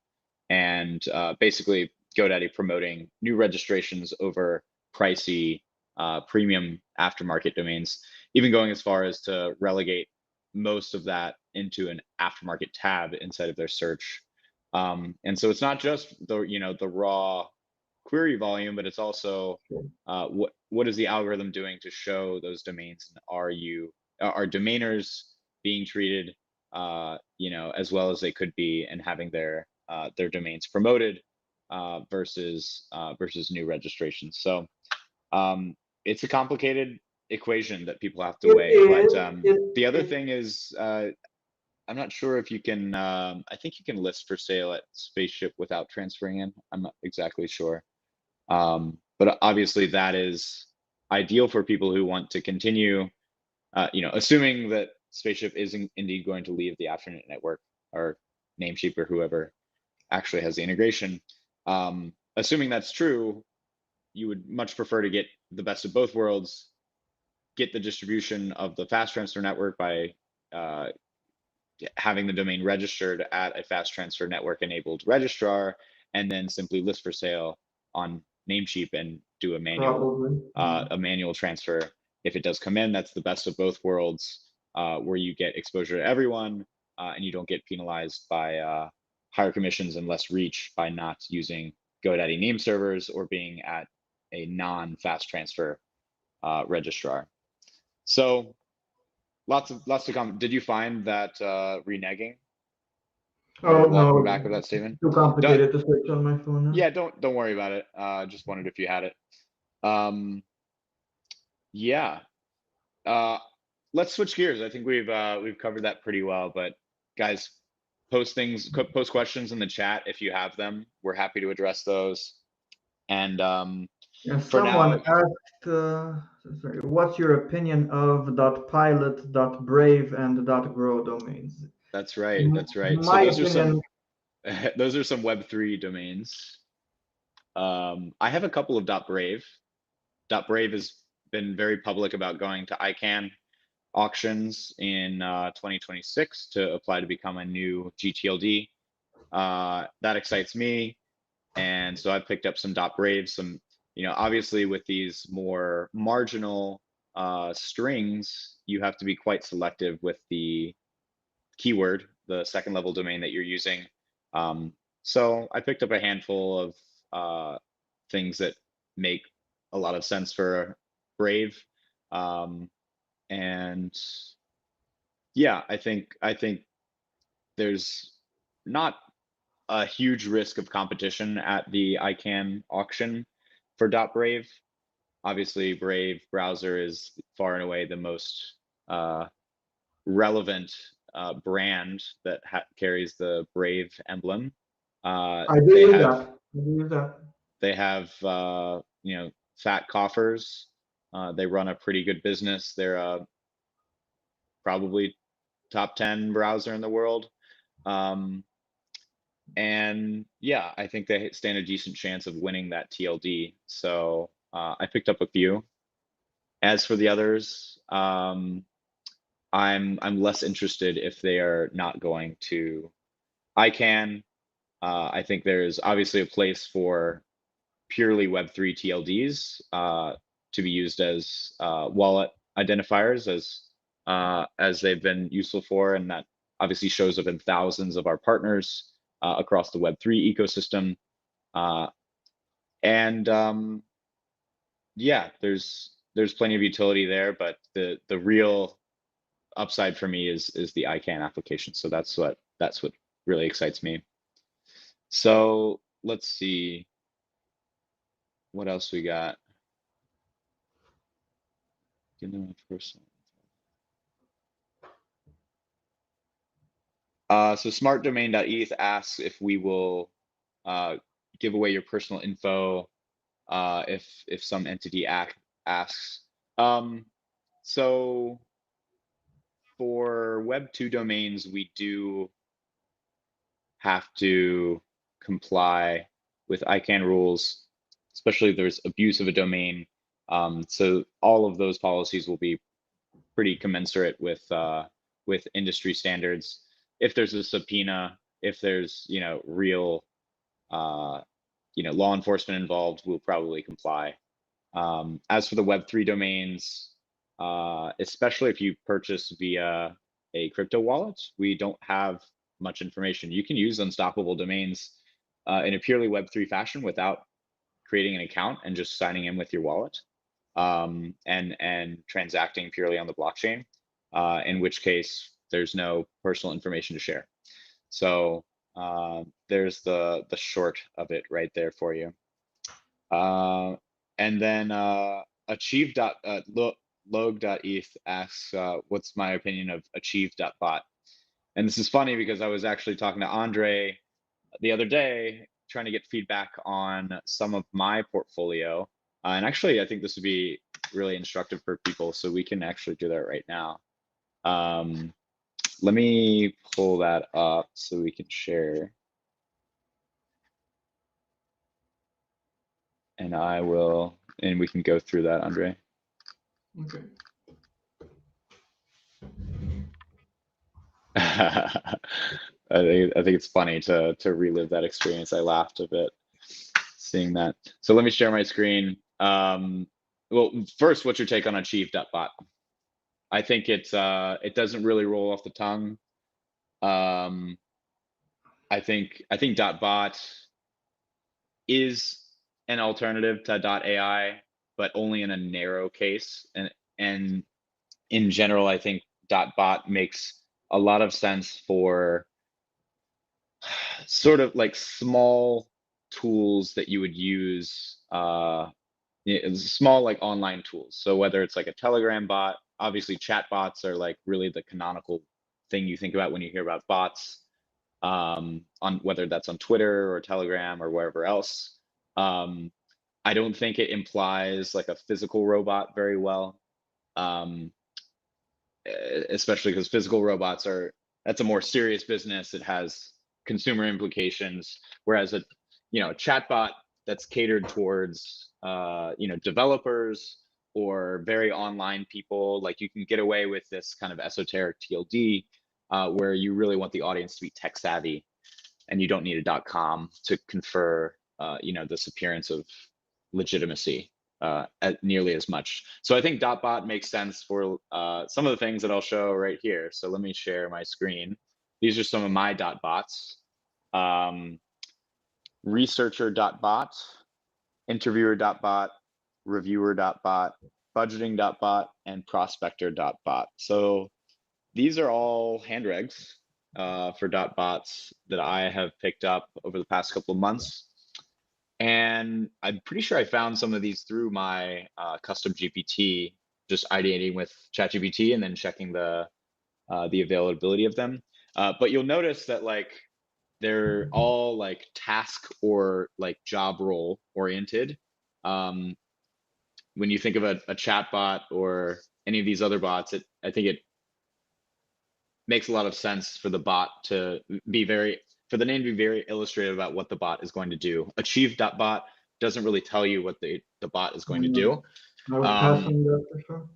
and basically GoDaddy promoting new registrations over pricey premium aftermarket domains, even going as far as to relegate most of that into an aftermarket tab inside of their search. And so it's not just the raw query volume, but it's also what is the algorithm doing to show those domains, and are domainers being treated as well as they could be, and having their domains promoted versus new registrations. So it's a complicated equation that people have to It weigh. is. But the other thing is, I'm not sure if you can. I think you can list for sale at Spaceship without transferring in. I'm not exactly sure. But obviously, that is ideal for people who want to continue. Assuming that Spaceship is indeed going to leave the Afternet network, or Namecheap, or whoever actually has the integration. Assuming that's true, you would much prefer to get the best of both worlds, get the distribution of the fast transfer network by having the domain registered at a fast transfer network enabled registrar, and then simply list for sale on Namecheap and do a manual transfer. If it does come in, that's the best of both worlds, where you get exposure to everyone, and you don't get penalized by higher commissions and less reach by not using GoDaddy name servers or being at a non-fast transfer registrar. So lots to come. Did you find that reneging Oh or walking no, back with that statement? too complicated to search on my phone now. Yeah, don't worry about it. Just wondered if you had it. Yeah. Let's switch gears. I think we've covered that pretty well. But guys, post questions in the chat if you have them. We're happy to address those. And Yeah, for someone now, asked, sorry, what's your opinion of .pilot, .brave, and .grow domains? that's right. That's right. So My those are opinion, some those are some Web3 domains. I have a couple of .brave. .brave has been very public about going to ICANN auctions in 2026 to apply to become a new GTLD. That excites me. And so I picked up some .brave, some, obviously with these more marginal strings, you have to be quite selective with the keyword, the second level domain that you're using. So I picked up a handful of things that make a lot of sense for Brave. And yeah, I think there's not a huge risk of competition at the ICANN auction for .brave. Obviously, Brave browser is far and away the most relevant brand that carries the Brave emblem. I do use that. I do use that. They have fat coffers. They run a pretty good business. They're probably top 10 browser in the world. And yeah, I think they stand a decent chance of winning that TLD. So I picked up a few. As for the others, I'm less interested if they are not going to ICANN. I think there's obviously a place for purely Web3 TLDs to be used as wallet identifiers, as they've been useful for, and that obviously shows up in thousands of our partners across the Web3 ecosystem. Yeah, there's plenty of utility there, but the real upside for me is the ICANN application. So that's what really excites me. So let's see what else we got. So smartdomain.eth asks if we will give away your personal info if some entity asks. So for Web 2 domains, we do have to comply with ICANN rules, especially if there's abuse of a domain. So all of those policies will be pretty commensurate with industry standards. If there's a subpoena, if there's real law enforcement involved, we'll probably comply. As for the Web3 domains, especially if you purchase via a crypto wallet, we don't have much information. You can use unstoppable domains in a purely Web3 fashion without creating an account and just signing in with your wallet and transacting purely on the blockchain, in which case there's no personal information to share. So there's the short of it right there for you. And then achieve.log.eth asks, what's my opinion of achieve.bot? And this is funny because I was actually talking to Andre the other day, trying to get feedback on some of my portfolio. And actually, I think this would be really instructive for people, so we can actually do that right now. Let me pull that up so we can share. And we can go through that, Andre. Okay. I think it's funny to relive that experience. I laughed a bit seeing that. So let me share my screen. Well, first, what's your take on achieve.bot? I think it doesn't really roll off the tongue. I think .bot is an alternative to .ai, but only in a narrow case. And in general, I think .bot makes a lot of sense for sort of like small tools that you would use, small like online tools. So whether it's like a Telegram bot, obviously chat bots are like really the canonical thing you think about when you hear about bots. on whether that's on Twitter or Telegram or wherever else. I don't think it implies like a physical robot very well, especially because physical robots that's a more serious business. It has consumer implications, whereas a chatbot that's catered towards developers or very online people, like you can get away with this kind of esoteric TLD where you really want the audience to be tech savvy, and you don't need a .com to confer this appearance of legitimacy nearly as much. So I think .bot makes sense for some of the things that I'll show right here. So let me share my screen. These are some of my .bots. Researcher.bot, interviewer.bot, reviewer.bot, budgeting.bot, and prospector.bot. So these are all hand regs for .bots that I have picked up over the past couple of months. And I'm pretty sure I found some of these through my custom GPT, just ideating with ChatGPT and then checking the availability of them. But you'll notice that like they're all like task or like job role oriented. When you think of a chatbot or any of these other bots, I think it makes a lot of sense for the bot to be for the name to be very illustrative about what the bot is going to do. Achieve.bot doesn't really tell you what the bot is going to do. I would pass on that for sure.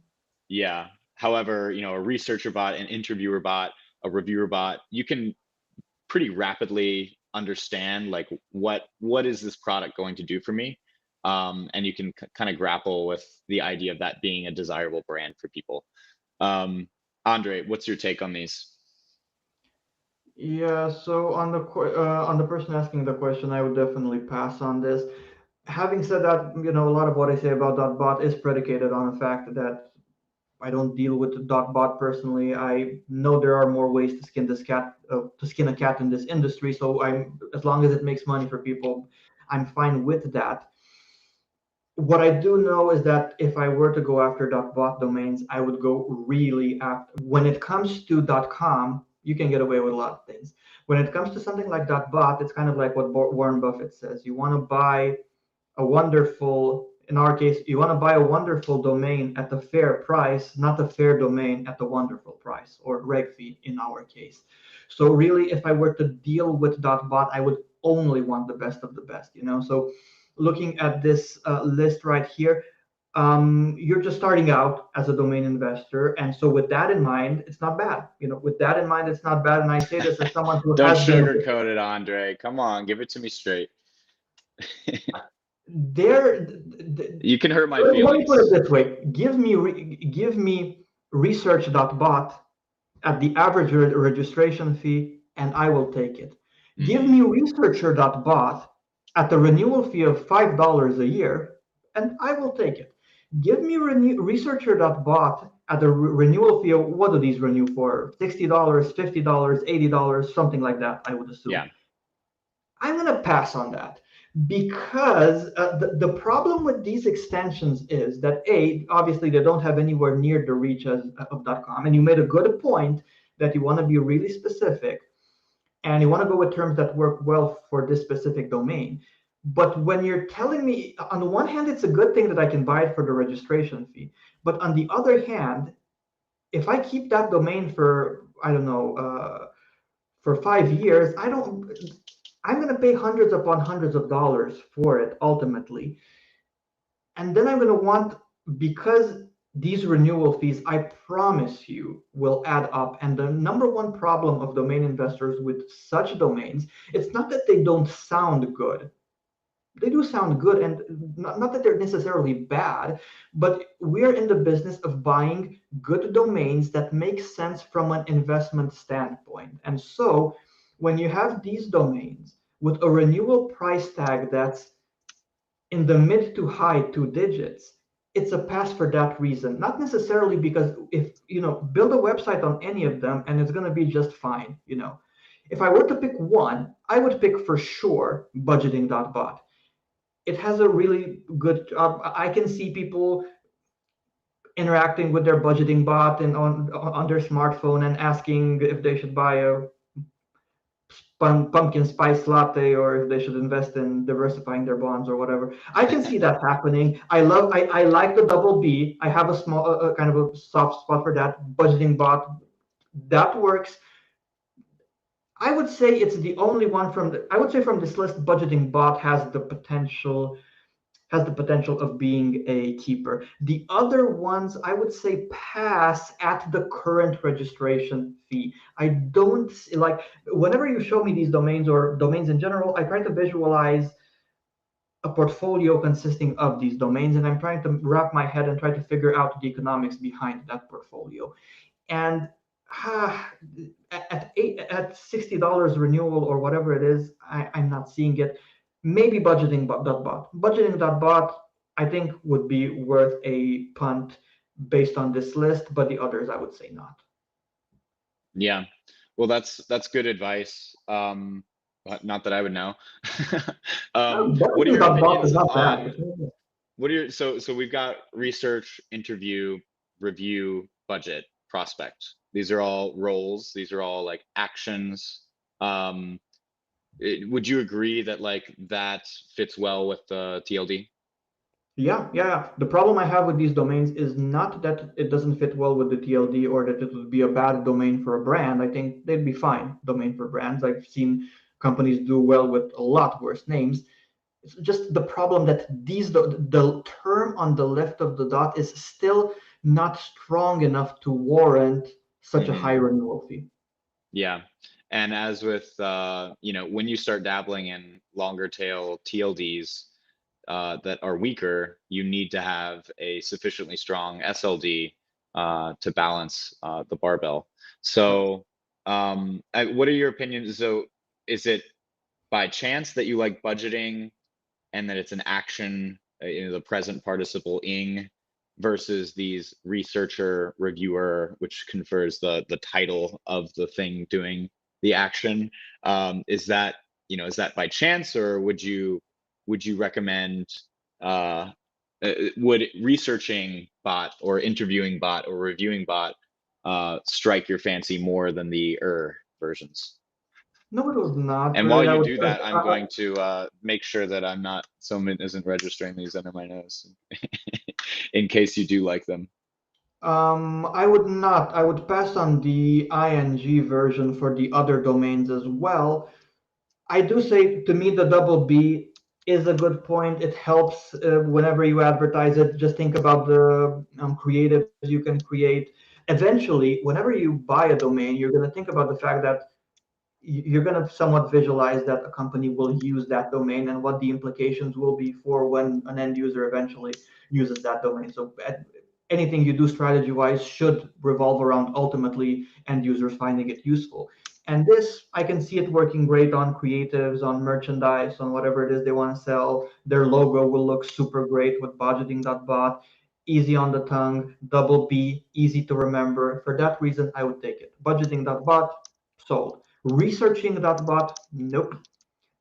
Yeah. However, a researcher bot, an interviewer bot, a reviewer bot, you can pretty rapidly understand like what is this product going to do for me, and you can kind of grapple with the idea of that being a desirable brand for people. Andre, what's your take on these? Yeah, so on the person asking the question, I would definitely pass on this. Having said that, a lot of what I say about .bot is predicated on the fact that I don't deal with .bot personally. I know there are more ways to skin a cat in this industry. So as long as it makes money for people, I'm fine with that. What I do know is that if I were to go after .bot domains, I would go really after. When it comes to .com, you can get away with a lot of things. When it comes to something like .bot, it's kind of like what Warren Buffett says. You want to buy a wonderful, in our case, you want to buy a wonderful domain at the fair price, not the fair domain at the wonderful price, or reg fee in our case. So really, if I were to deal with .bot, I would only want the best of the best, So looking at this list right here, you're just starting out as a domain investor, and so with that in mind, it's not bad. With that in mind, it's not bad. And I say this as someone who Don't has been. sugarcoat it, Andre. Come on, give it to me straight. You can hurt my feelings. Let me put it this way: give me research.bot at the average registration fee, and I will take it. Give me researcher.bot at the renewal fee of $5 a year, and I will take it. Give me researcher.bot at the renewal fee of, what do these renew for? $60, $50, $80, something like that, I would assume. Yeah. I'm going to pass on that because the problem with these extensions is that obviously they don't have anywhere near the reach of .com. And you made a good point that you want to be really specific and you want to go with terms that work well for this specific domain. But when you're telling me, on the one hand, it's a good thing that I can buy it for the registration fee. But on the other hand, if I keep that domain for, I don't know, for 5 years, I'm going to pay hundreds upon hundreds of dollars for it ultimately. And then I'm going to want, because these renewal fees, I promise you, will add up. And the number one problem of domain investors with such domains, it's not that they don't sound good. They do sound good, and not that they're necessarily bad, but we're in the business of buying good domains that make sense from an investment standpoint. And so when you have these domains with a renewal price tag that's in the mid to high 2 digits, it's a pass for that reason. Not necessarily because if, build a website on any of them and it's going to be just fine. If I were to pick one, I would pick for sure budgeting.bot. It has a really good job. I can see people interacting with their budgeting bot and on their smartphone and asking if they should buy a pumpkin spice latte, or if they should invest in diversifying their bonds or whatever. I can see that happening. I like the double B. I have a small kind of a soft spot for that. Budgeting bot, that works. I would say it's the only one I would say from this list, budgeting bot has the potential of being a keeper. The other ones, I would say pass at the current registration fee. I don't like, whenever you show me these domains or domains in general, I try to visualize a portfolio consisting of these domains, and I'm trying to wrap my head and try to figure out the economics behind that portfolio. And at $60 renewal or whatever it is, I'm not seeing it. Maybe budgeting.bot, I think would be worth a punt based on this list, but the others I would say not. Yeah, well, that's good advice. Not that I would know. What are your Budgeting.bot is opinions not on bad. what are your so we've got research, interview, review, budget, prospect. These are all roles. These are all like actions. Would you agree that like that fits well with the TLD? Yeah. The problem I have with these domains is not that it doesn't fit well with the TLD or that it would be a bad domain for a brand. I think they'd be fine domain for brands. I've seen companies do well with a lot worse names. It's just the problem that the term on the left of the dot is still not strong enough to warrant such a high renewal fee. Yeah. And as with, when you start dabbling in longer tail TLDs that are weaker, you need to have a sufficiently strong SLD to balance the barbell. So what are your opinions? So is it by chance that you like budgeting and that it's an action, the present participle ing, versus these researcher, reviewer, which confers the title of the thing doing the action? Is that by chance, or would you recommend would researching bot or interviewing bot or reviewing bot strike your fancy more than the versions? No, it was not And really. while I you would. do that, I'm going to make sure that someone isn't registering these under my nose in case you do like them. I would not. I would pass on the ing version for the other domains as well. I do say, to me, the double B is a good point. It helps whenever you advertise it. Just think about the creatives you can create. Eventually, whenever you buy a domain, you're going to think about the fact that you're going to somewhat visualize that a company will use that domain and what the implications will be for when an end user eventually uses that domain. So anything you do strategy wise should revolve around ultimately end users finding it useful. And this, I can see it working great on creatives, on merchandise, on whatever it is they want to sell. Their logo will look super great with budgeting.bot. Easy on the tongue, double B, easy to remember. For that reason, I would take it. Budgeting.bot, sold. Researching.bot, nope.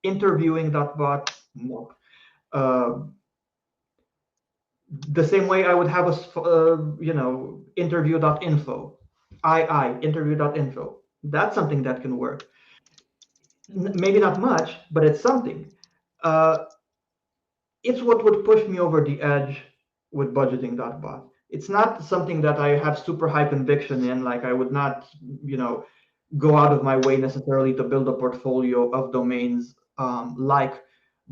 Interviewing.bot, nope. The same way I would have interview.info, interview.info. That's something that can work. Maybe not much, but it's something. It's what would push me over the edge with budgeting.bot. It's not something that I have super high conviction in. Like I would not, go out of my way necessarily to build a portfolio of domains like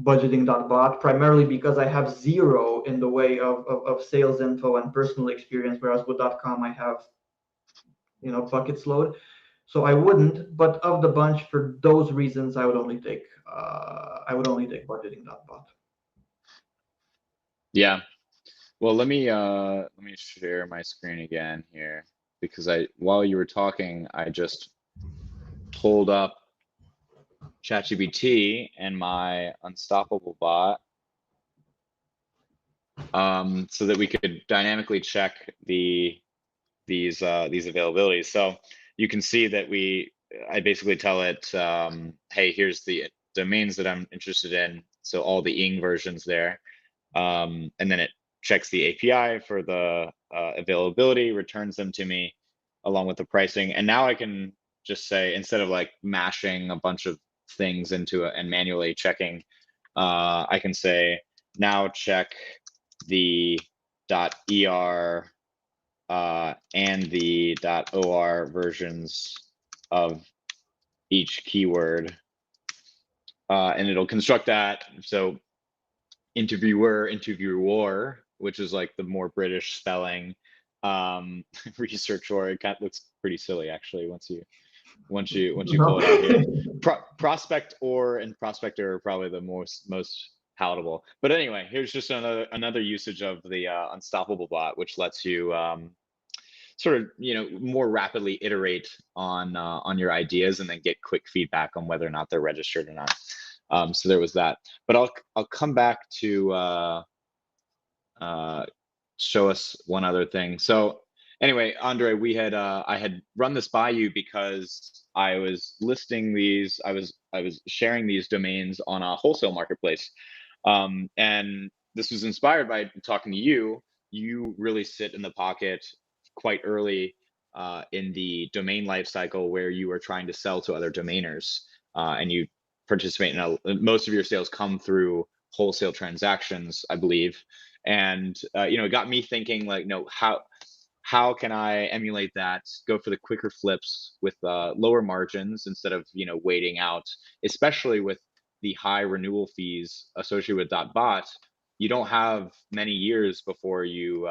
budgeting.bot, primarily because I have zero in the way of sales info and personal experience, whereas with .com I have, buckets load. So I wouldn't, but of the bunch, for those reasons, I would only take budgeting.bot. Yeah. Well, let me share my screen again here, because while you were talking, I just pulled up ChatGPT and my unstoppable bot, so that we could dynamically check these availabilities. So you can see that I basically tell it, hey, here's the domains that I'm interested in. So all the ing versions there. And then it checks the API for the availability, returns them to me along with the pricing. And now I can just say, instead of like mashing a bunch of things into it and manually checking. I can say now check the .er and the .or versions of each keyword, and it'll construct that. So interviewer, which is like the more British spelling. Researcher, it kind of looks pretty silly actually once you pull it out here. Prospect or and prospector are probably the most palatable. But anyway, here's just another usage of the unstoppable bot, which lets you sort of more rapidly iterate on your ideas and then get quick feedback on whether or not they're registered or not. So there was that. But I'll come back to show us one other thing. So anyway, Andre, I had run this by you because I was listing these, I was sharing these domains on a wholesale marketplace. And this was inspired by talking to you. You really sit in the pocket quite early in the domain lifecycle where you are trying to sell to other domainers, and you participate in most of your sales come through wholesale transactions, I believe. And it got me thinking, like, how can I emulate that, go for the quicker flips with lower margins instead of waiting out, especially with the high renewal fees associated with .bot. You don't have many years before you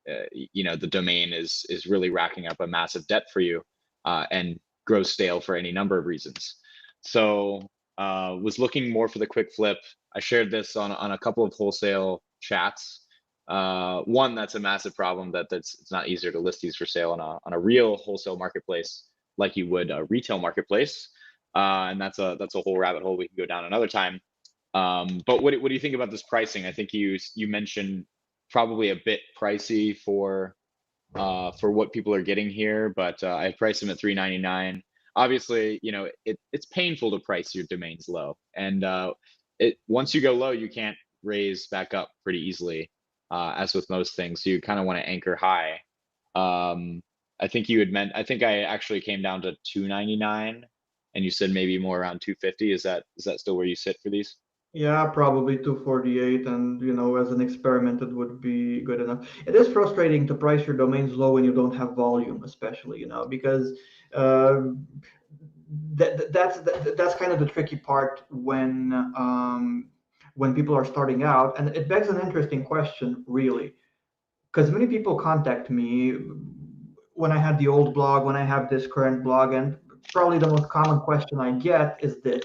the domain is really racking up a massive debt for you and grows stale for any number of reasons. So was looking more for the quick flip. I shared this on a couple of wholesale chats. One, that's a massive problem, it's not easier to list these for sale on a real wholesale marketplace like you would a retail marketplace. And that's a whole rabbit hole we can go down another time. But what do you think about this pricing? I think you mentioned probably a bit pricey for what people are getting here, but I priced them at $3.99. Obviously, it's painful to price your domains low, and once you go low, you can't raise back up pretty easily, as with most things. So you kind of want to anchor high. I think I think I actually came down to $2.99, and you said maybe more around $2.50. Is that still where you sit for these? Yeah, probably 248, and as an experiment, it would be good enough. It is frustrating to price your domains low when you don't have volume, especially, because that's kind of the tricky part when people are starting out, and it begs an interesting question, really, because many people contact me when I had the old blog, when I have this current blog, and probably the most common question I get is this,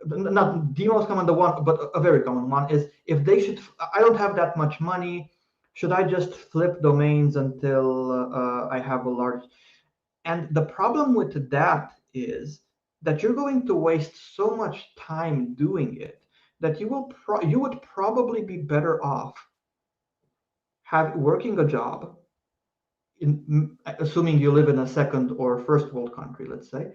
not the most common one, but a very common one is, if they should, I don't have that much money, should I just flip domains until I have a large? And the problem with that is that you're going to waste so much time doing it that you would probably be better off working a job, assuming you live in a second or first world country, let's say,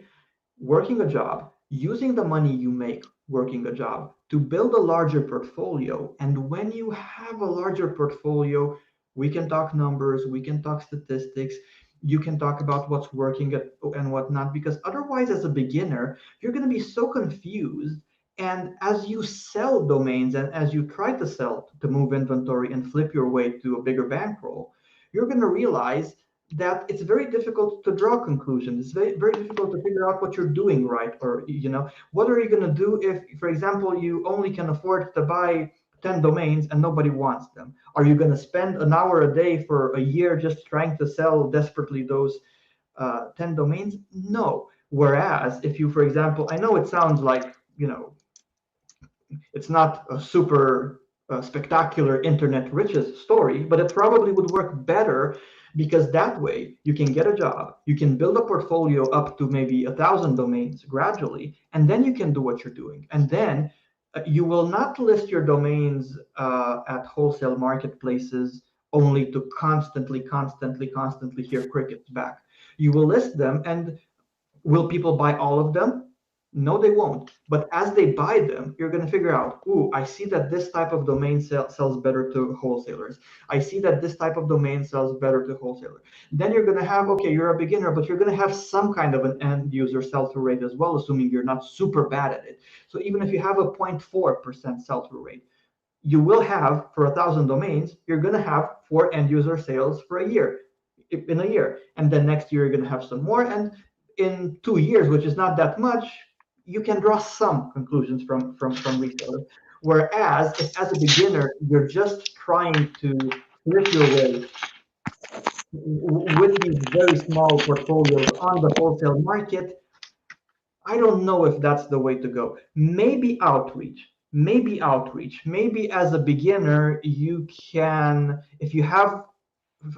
working a job, using the money you make working a job to build a larger portfolio. And when you have a larger portfolio, we can talk numbers, we can talk statistics, you can talk about what's working and whatnot, because otherwise, as a beginner, you're going to be so confused. And as you sell domains and as you try to sell, to move inventory and flip your way to a bigger bankroll, you're going to realize that it's very difficult to draw conclusions. It's very, very difficult to figure out what you're doing right, or what are you going to do if, for example, you only can afford to buy 10 domains and nobody wants them? Are you going to spend an hour a day for a year just trying to sell desperately those 10 domains? No. Whereas if you, for example, I know it sounds like it's not a super spectacular internet riches story, but it probably would work better, because that way you can get a job, you can build a portfolio up to maybe 1,000 domains gradually, and then you can do what you're doing. And then you will not list your domains at wholesale marketplaces only to constantly hear crickets back. You will list them, and will people buy all of them? No, they won't. But as they buy them, you're going to figure out, ooh, I see that this type of domain sells better to wholesalers. I see that this type of domain sells better to wholesalers. Then you're going to have, okay, you're a beginner, but you're going to have some kind of an end user sell-through rate as well, assuming you're not super bad at it. So even if you have a 0.4% sell-through rate, you will have, for 1,000 domains, you're going to have 4 end user sales for a year, in a year. And then next year, you're going to have some more. And in 2 years, which is not that much, you can draw some conclusions from resellers. Whereas if as a beginner, you're just trying to flip your way with these very small portfolios on the wholesale market, I don't know if that's the way to go. Maybe outreach. Maybe as a beginner, you can, if you have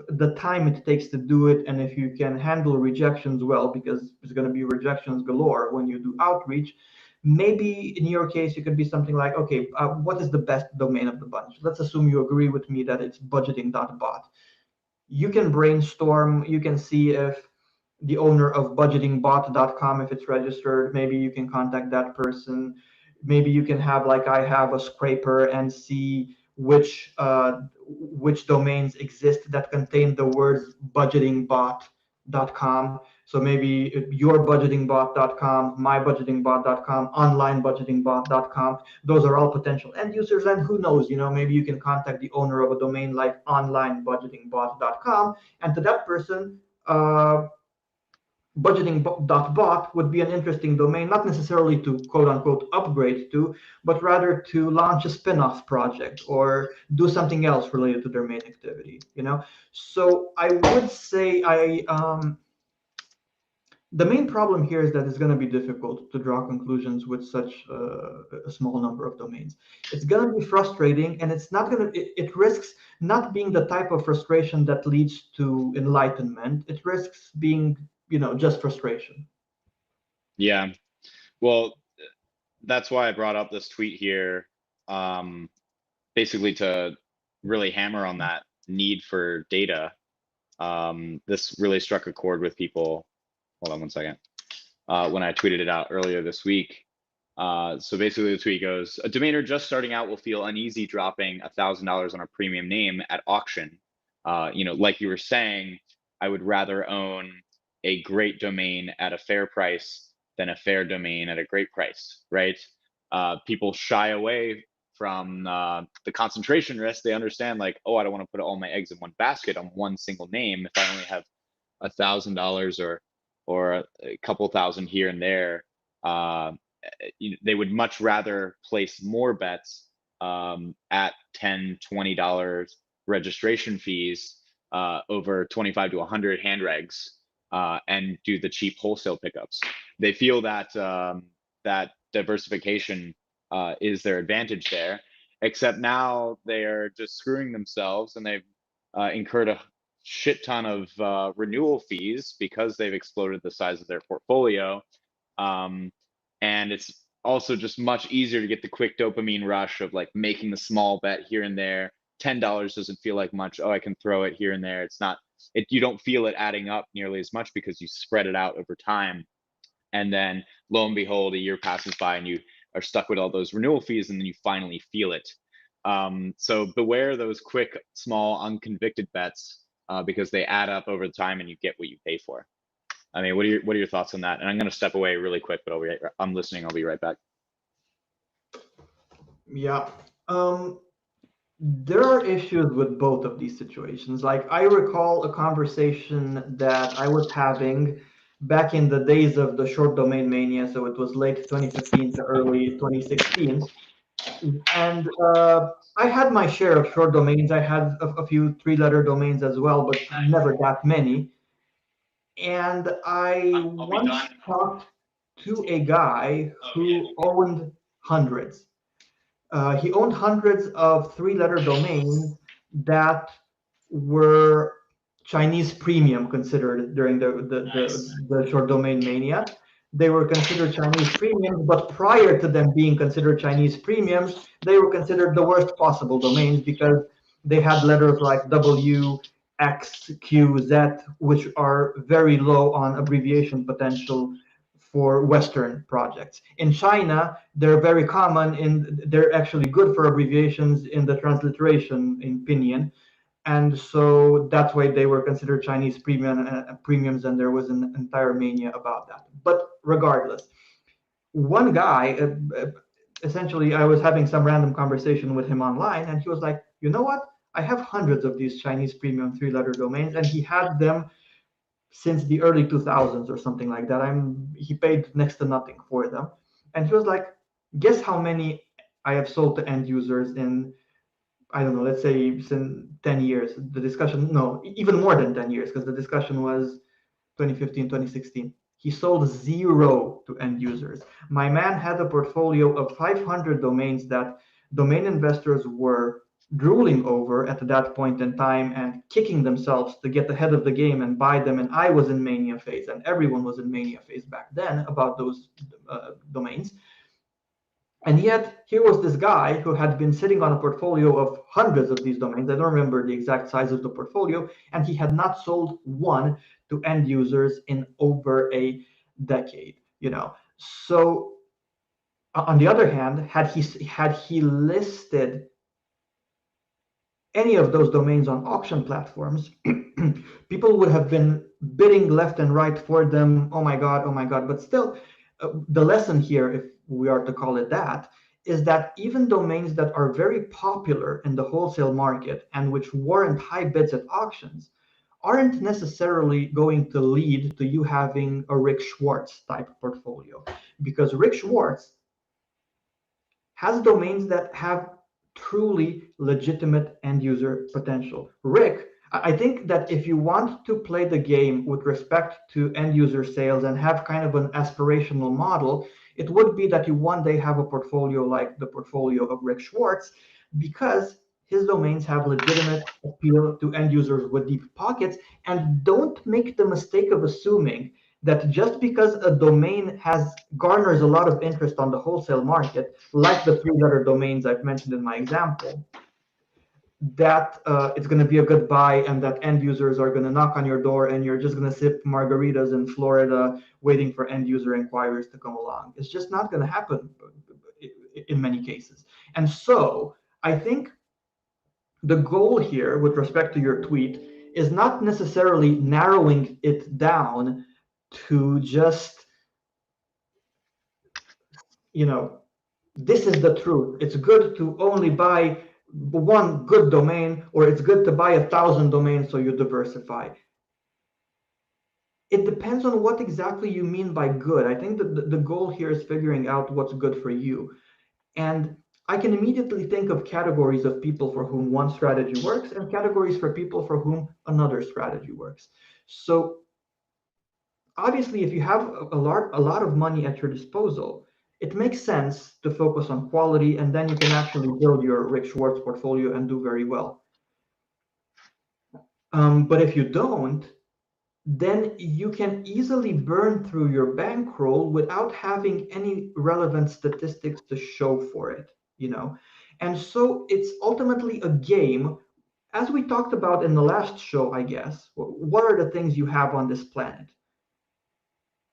the time it takes to do it, and if you can handle rejections well, because there's going to be rejections galore when you do outreach, maybe in your case you could be something like, okay, what is the best domain of the bunch? Let's assume you agree with me that it's budgeting.bot. You can brainstorm, you can see if the owner of budgetingbot.com, if it's registered, maybe you can contact that person. Maybe you can have, like I have, a scraper and see which domains exist that contain the words budgetingbot.com. So maybe yourbudgetingbot.com, mybudgetingbot.com, onlinebudgetingbot.com. Those are all potential end users, and who knows, maybe you can contact the owner of a domain like onlinebudgetingbot.com, and to that person, budgeting.bot would be an interesting domain, not necessarily to quote unquote upgrade to, but rather to launch a spin-off project or do something else related to their main activity. So I would say the main problem here is that it's going to be difficult to draw conclusions with such a small number of domains. It's going to be frustrating, and it's not going to. It risks not being the type of frustration that leads to enlightenment. It risks being, just frustration. Yeah. Well, that's why I brought up this tweet here, basically to really hammer on that need for data. This really struck a chord with people. Hold on one second. When I tweeted it out earlier this week. So basically the tweet goes, a domainer just starting out will feel uneasy dropping $1,000 on a premium name at auction. Like you were saying, I would rather own a great domain at a fair price than a fair domain at a great price, right? People shy away from the concentration risk. They understand, like, oh, I don't want to put all my eggs in one basket on one single name. If I only have $1,000 or a couple thousand here and there, they would much rather place more bets at $10, $20 registration fees over 25 to 100 hand regs and do the cheap wholesale pickups. They feel that that diversification is their advantage there, except now they are just screwing themselves, and they've incurred a shit ton of renewal fees because they've exploded the size of their portfolio. And it's also just much easier to get the quick dopamine rush of like making the small bet here and there. $10 doesn't feel like much. Oh, I can throw it here and there. It's not, you don't feel it adding up nearly as much because you spread it out over time. And then lo and behold, a year passes by and you are stuck with all those renewal fees, and then you finally feel it. So beware those quick, small, unconvicted bets because they add up over time and you get what you pay for. I mean, what are your thoughts on that? And I'm going to step away really quick, but I'm listening. I'll be right back. Yeah. There are issues with both of these situations. Like, I recall a conversation that I was having back in the days of the short domain mania. So it was late 2015 to early 2016. And I had my share of short domains. I had a few 3-letter domains as well, but never that many. And I once talked to a guy who owned hundreds. He owned hundreds of 3-letter domains that were Chinese premium considered during the short domain mania. They were considered Chinese premiums, but prior to them being considered Chinese premiums, they were considered the worst possible domains because they had letters like W, X, Q, Z, which are very low on abbreviation potential for Western projects. In China, they're very common, they're actually good for abbreviations in the transliteration in Pinyin. And so that's why they were considered Chinese premiums, and there was an entire mania about that. But regardless, one guy, essentially, I was having some random conversation with him online, and he was like, you know what? I have hundreds of these Chinese premium three-letter domains, and he had them since the early 2000s or something like that. He paid next to nothing for them. And he was like, guess how many I have sold to end users in, I don't know, let's say since 10 years. The discussion, no, even more than 10 years, because the discussion was 2015, 2016. He sold 0 to end users. My man had a portfolio of 500 domains that domain investors were drooling over at that point in time and kicking themselves to get ahead of the game and buy them. And I was in mania phase, and everyone was in mania phase back then about those domains. And yet, here was this guy who had been sitting on a portfolio of hundreds of these domains. I don't remember the exact size of the portfolio, and he had not sold one to end users in over a decade. So on the other hand, had he listed any of those domains on auction platforms, people would have been bidding left and right for them. Oh my God, oh my God. But still, the lesson here, if we are to call it that, is that even domains that are very popular in the wholesale market and which warrant high bids at auctions aren't necessarily going to lead to you having a Rick Schwartz type portfolio, because Rick Schwartz has domains that have truly legitimate end user potential. Rick, I think that if you want to play the game with respect to end user sales and have kind of an aspirational model, it would be that you one day have a portfolio like the portfolio of Rick Schwartz, because his domains have legitimate appeal to end users with deep pockets. And don't make the mistake of assuming that just because a domain garners a lot of interest on the wholesale market, like the three-letter domains I've mentioned in my example, that it's going to be a good buy, and that end users are going to knock on your door and you're just going to sip margaritas in Florida waiting for end user inquiries to come along. It's just not going to happen in many cases. And so I think the goal here with respect to your tweet is not necessarily narrowing it down to just, this is the truth. It's good to only buy one good domain, or it's good to buy 1,000 domains so you diversify. It depends on what exactly you mean by good. I think that the goal here is figuring out what's good for you. And I can immediately think of categories of people for whom one strategy works and categories for people for whom another strategy works. So obviously, if you have a lot of money at your disposal, it makes sense to focus on quality, and then you can actually build your Rick Schwartz portfolio and do very well. But if you don't, then you can easily burn through your bankroll without having any relevant statistics to show for it, And so it's ultimately a game. As we talked about in the last show, I guess, what are the things you have on this planet?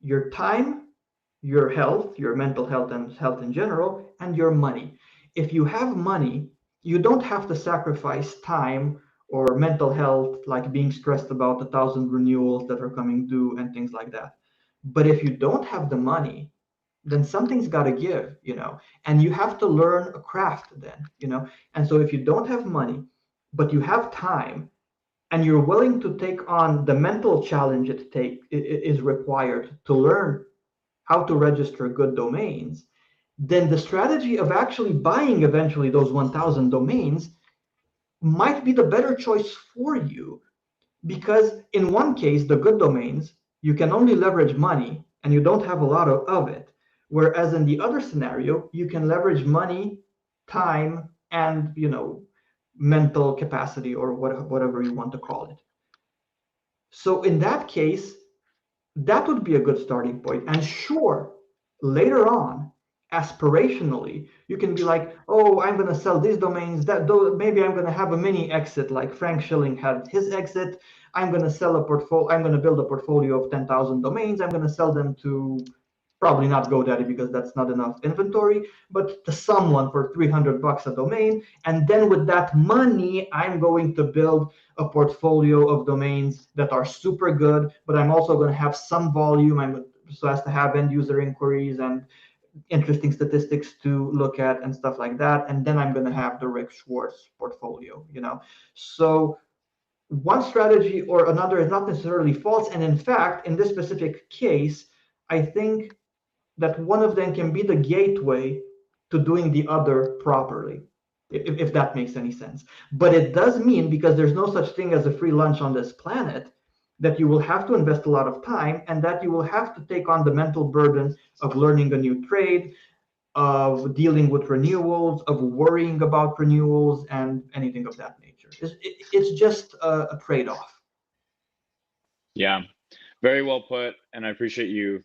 Your time, your health, your mental health and health in general, and your money. If you have money, you don't have to sacrifice time or mental health, like being stressed about 1,000 renewals that are coming due and things like that. But if you don't have the money, then something's got to give, and you have to learn a craft then, And so if you don't have money, but you have time, and you're willing to take on the mental challenge it is required to learn how to register good domains, then the strategy of actually buying eventually those 1,000 domains might be the better choice for you. Because in one case, the good domains, you can only leverage money and you don't have a lot of it. Whereas in the other scenario, you can leverage money, time, and mental capacity, or whatever you want to call it. So in that case, that would be a good starting point. And sure, later on, aspirationally, you can be like, oh, I'm going to sell these domains, maybe I'm going to have a mini exit like Frank Schilling had his exit. I'm going to sell a portfolio. I'm going to build a portfolio of 10,000 domains. I'm going to sell them to Probably not GoDaddy because that's not enough inventory, but to someone for $300 a domain. And then with that money, I'm going to build a portfolio of domains that are super good, but I'm also going to have some volume. So as to have end user inquiries and interesting statistics to look at and stuff like that. And then I'm going to have the Rick Schwartz portfolio. So one strategy or another is not necessarily false. And in fact, in this specific case, I think that one of them can be the gateway to doing the other properly, if that makes any sense. But it does mean, because there's no such thing as a free lunch on this planet, that you will have to invest a lot of time and that you will have to take on the mental burden of learning a new trade, of dealing with renewals, of worrying about renewals, and anything of that nature. It's just a trade-off. Yeah, very well put. And I appreciate you,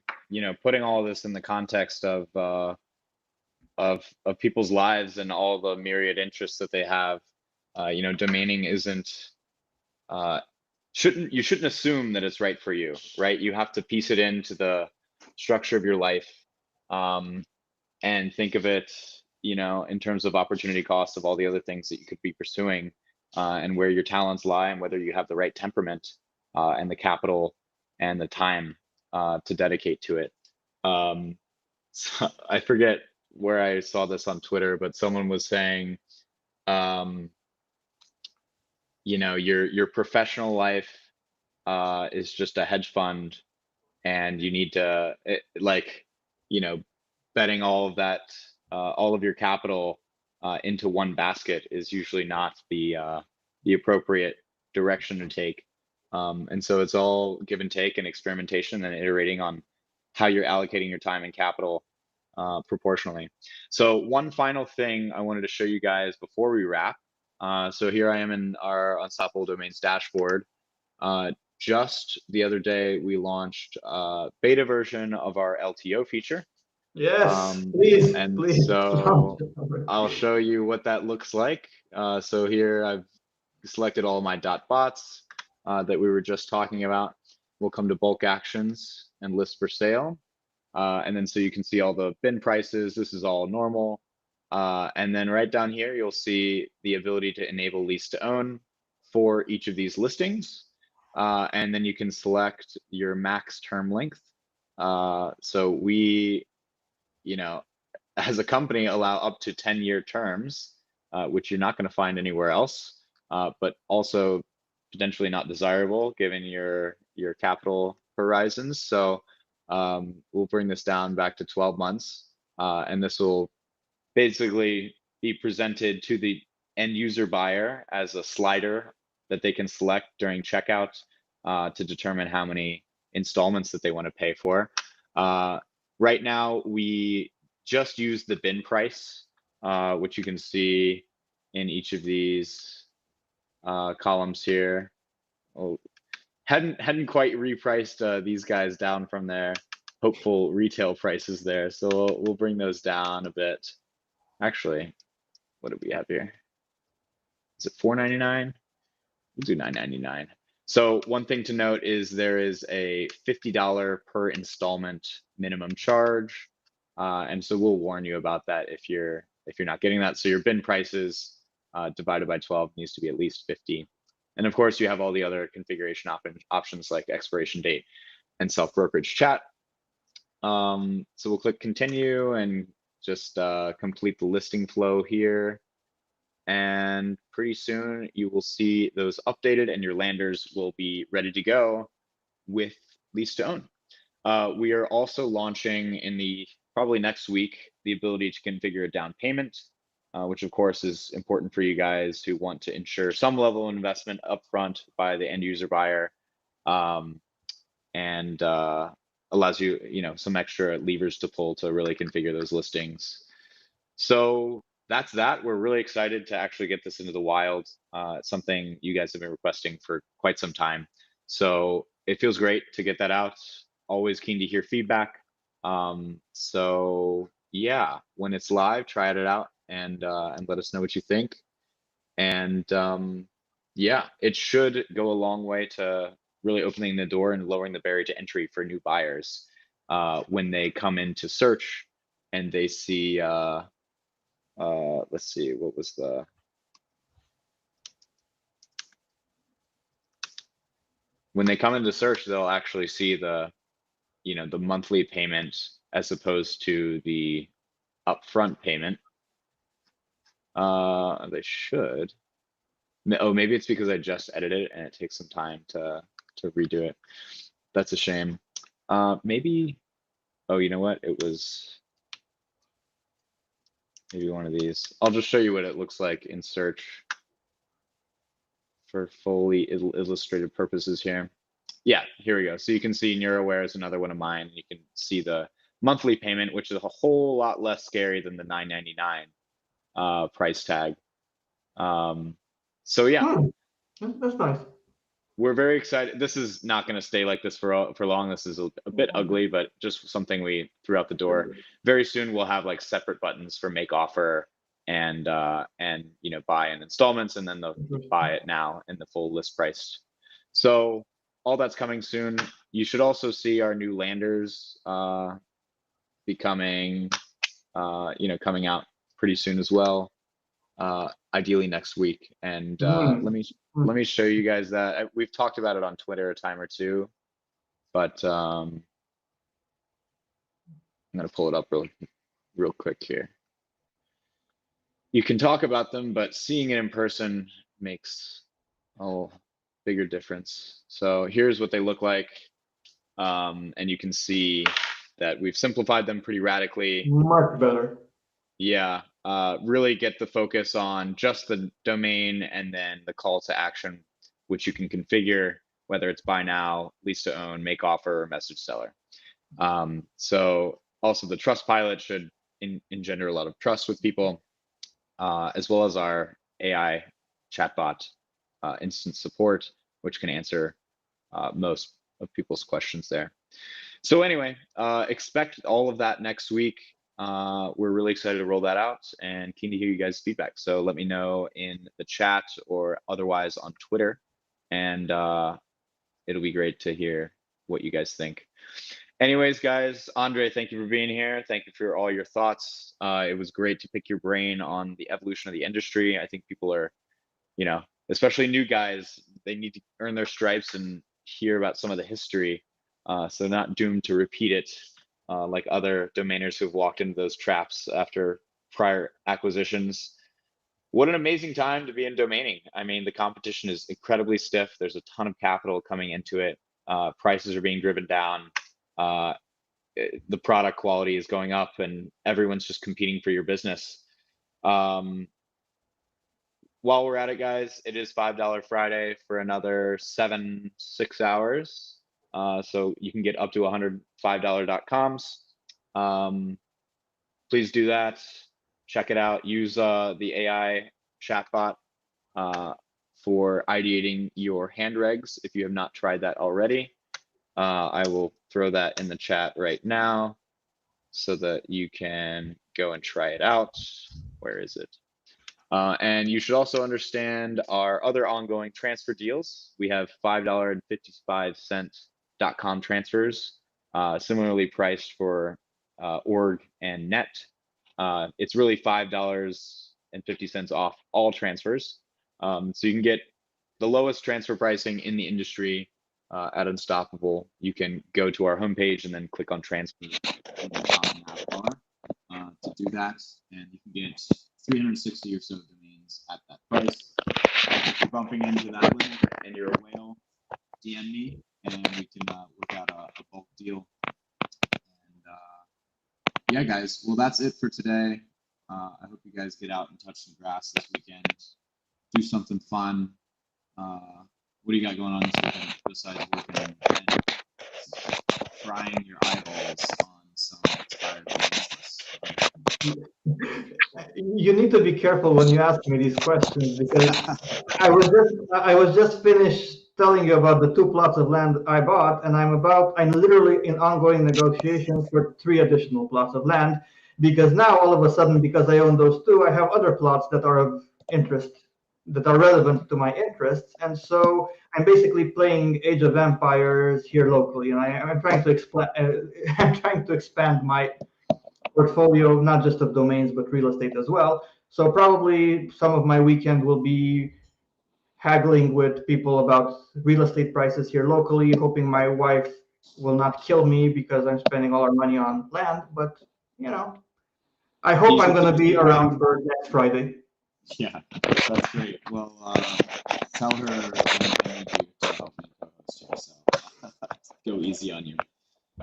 putting all of this in the context of people's lives and all the myriad interests that they have. Domaining isn't, you shouldn't assume that it's right for you, right? You have to piece it into the structure of your life, and think of it, in terms of opportunity cost of all the other things that you could be pursuing, and where your talents lie and whether you have the right temperament, and the capital and the time, to dedicate to it. So I forget where I saw this on Twitter, but someone was saying, your professional life, is just a hedge fund, and you need to, betting all of that, all of your capital, into one basket is usually not the appropriate direction to take. And so it's all give and take and experimentation and iterating on how you're allocating your time and capital, proportionally. So one final thing I wanted to show you guys before we wrap. So here I am in our Unstoppable Domains dashboard. Just the other day, we launched a beta version of our LTO feature. Yes, please, And please. so I'll show you what that looks like. So here I've selected all my .bots, that we were just talking about. We'll come to bulk actions and list for sale. And then so you can see all the bin prices. This is all normal. And then right down here, you'll see the ability to enable lease-to-own for each of these listings. And then you can select your max term length. So we, as a company, allow up to 10-year terms, which you're not going to find anywhere else, but also potentially not desirable given your capital horizons. So we'll bring this down back to 12 months, and this will basically be presented to the end user buyer as a slider that they can select during checkout, to determine how many installments that they want to pay for. Right now, we just use the bin price, which you can see in each of these columns here. Oh, hadn't quite repriced these guys down from their hopeful retail prices there, so we'll bring those down a bit. Actually, what do we have here? Is it $4.99? We'll do $9.99. So one thing to note is there is a $50 per installment minimum charge, and so we'll warn you about that if you're not getting that. So your bin prices, divided by 12 needs to be at least 50. And of course, you have all the other configuration options like expiration date and self-brokerage chat. So we'll click continue and just complete the listing flow here. And pretty soon you will see those updated and your landers will be ready to go with Lease-to-own. We are also launching in the probably next week the ability to configure a down payment, which of course is important for you guys who want to ensure some level of investment upfront by the end user buyer, and allows you, some extra levers to pull to really configure those listings. So that's that. We're really excited to actually get this into the wild. It's something you guys have been requesting for quite some time. So it feels great to get that out. Always keen to hear feedback. So yeah, when it's live, try it out and let us know what you think. And yeah, it should go a long way to really opening the door and lowering the barrier to entry for new buyers. when they come into search and they see, let's see, what was the, when they come into search, they'll actually see the, the monthly payment as opposed to the upfront payment. They should. Oh, maybe it's because I just edited it and it takes some time to redo it. That's a shame. Maybe, oh, you know what? It was maybe one of these. I'll just show you what it looks like in search for fully illustrated purposes here. Yeah, here we go. So you can see NeuroWare is another one of mine. You can see the monthly payment, which is a whole lot less scary than the $9.99 price tag. So yeah, that's nice. We're very excited. This is not going to stay like this for long. This is a bit ugly, but just something we threw out the door. Very soon we'll have like separate buttons for make offer and buy in installments, and then the buy it now and the full list price. So all that's coming soon. You should also see our new landers becoming coming out pretty soon as well. Ideally next week. And let me show you guys that. We've talked about it on Twitter a time or two, but I'm gonna pull it up real quick here. You can talk about them, but seeing it in person makes a bigger difference. So here's what they look like, and you can see that we've simplified them pretty radically. Much better. Yeah, really get the focus on just the domain and then the call to action, which you can configure, whether it's buy now, lease to own, make offer, or message seller. So also the Trustpilot should engender a lot of trust with people, as well as our AI chatbot instant support, which can answer most of people's questions there. So anyway, expect all of that next week. We're really excited to roll that out and keen to hear you guys' feedback. So let me know in the chat or otherwise on Twitter, and it'll be great to hear what you guys think. Anyways, guys, Andre, thank you for being here. Thank you for all your thoughts. It was great to pick your brain on the evolution of the industry. I think people are, especially new guys, they need to earn their stripes and hear about some of the history, so not doomed to repeat it. Like other domainers who've walked into those traps after prior acquisitions. What an amazing time to be in domaining. I mean, the competition is incredibly stiff. There's a ton of capital coming into it. Prices are being driven down. The product quality is going up, and everyone's just competing for your business. While we're at it, guys, it is $5 Friday for another 6 hours. So you can get up to 100 $5.coms. Please do that. Check it out. Use the AI chatbot for ideating your hand regs if you have not tried that already. I will throw that in the chat right now so that you can go and try it out. Where is it? And you should also understand our other ongoing transfer deals. We have $5.55.com transfers, similarly priced for org and net. It's really $5.50 off all transfers. So you can get the lowest transfer pricing in the industry at Unstoppable. You can go to our homepage and then click on transfer in the bottom nav bar to do that, and you can get 360 or so domains at that price. If you're bumping into that link and you're a whale, DM me and we can work out a bulk deal. And yeah, guys, well, that's it for today. I hope you guys get out and touch some grass this weekend. Do something fun. What do you got going on this weekend besides working and frying your eyeballs on some expired business? You need to be careful when you ask me these questions, because I was just finished telling you about the 2 plots of land I bought, and I'm literally in ongoing negotiations for 3 additional plots of land, because now all of a sudden, because I own those 2, I have other plots that are of interest that are relevant to my interests. And so I'm basically playing Age of Empires here locally, and I'm trying to I'm trying to expand my portfolio, not just of domains, but real estate as well. So probably some of my weekend will be haggling with people about real estate prices here locally, hoping my wife will not kill me because I'm spending all our money on land. But, you know, I hope I'm going to be around for next Friday. Yeah, that's great. Well, tell her I need you to help me co-host here, so go easy on you.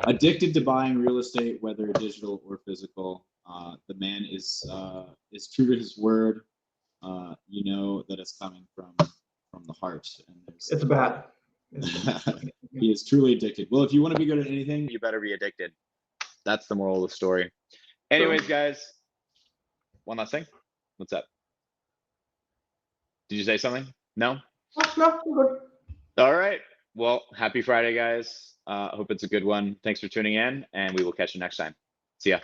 Addicted to buying real estate, whether digital or physical. The man is true to his word. You know that it's coming from the heart, and it's bad. He is truly addicted. Well, if you want to be good at anything, You better be addicted. That's the moral of the story. Anyways, guys, one last thing. What's up? Did you say something? No? No, good. All right. Well, happy Friday, guys. Hope it's a good one. Thanks for tuning in, and we will catch you next time. See ya.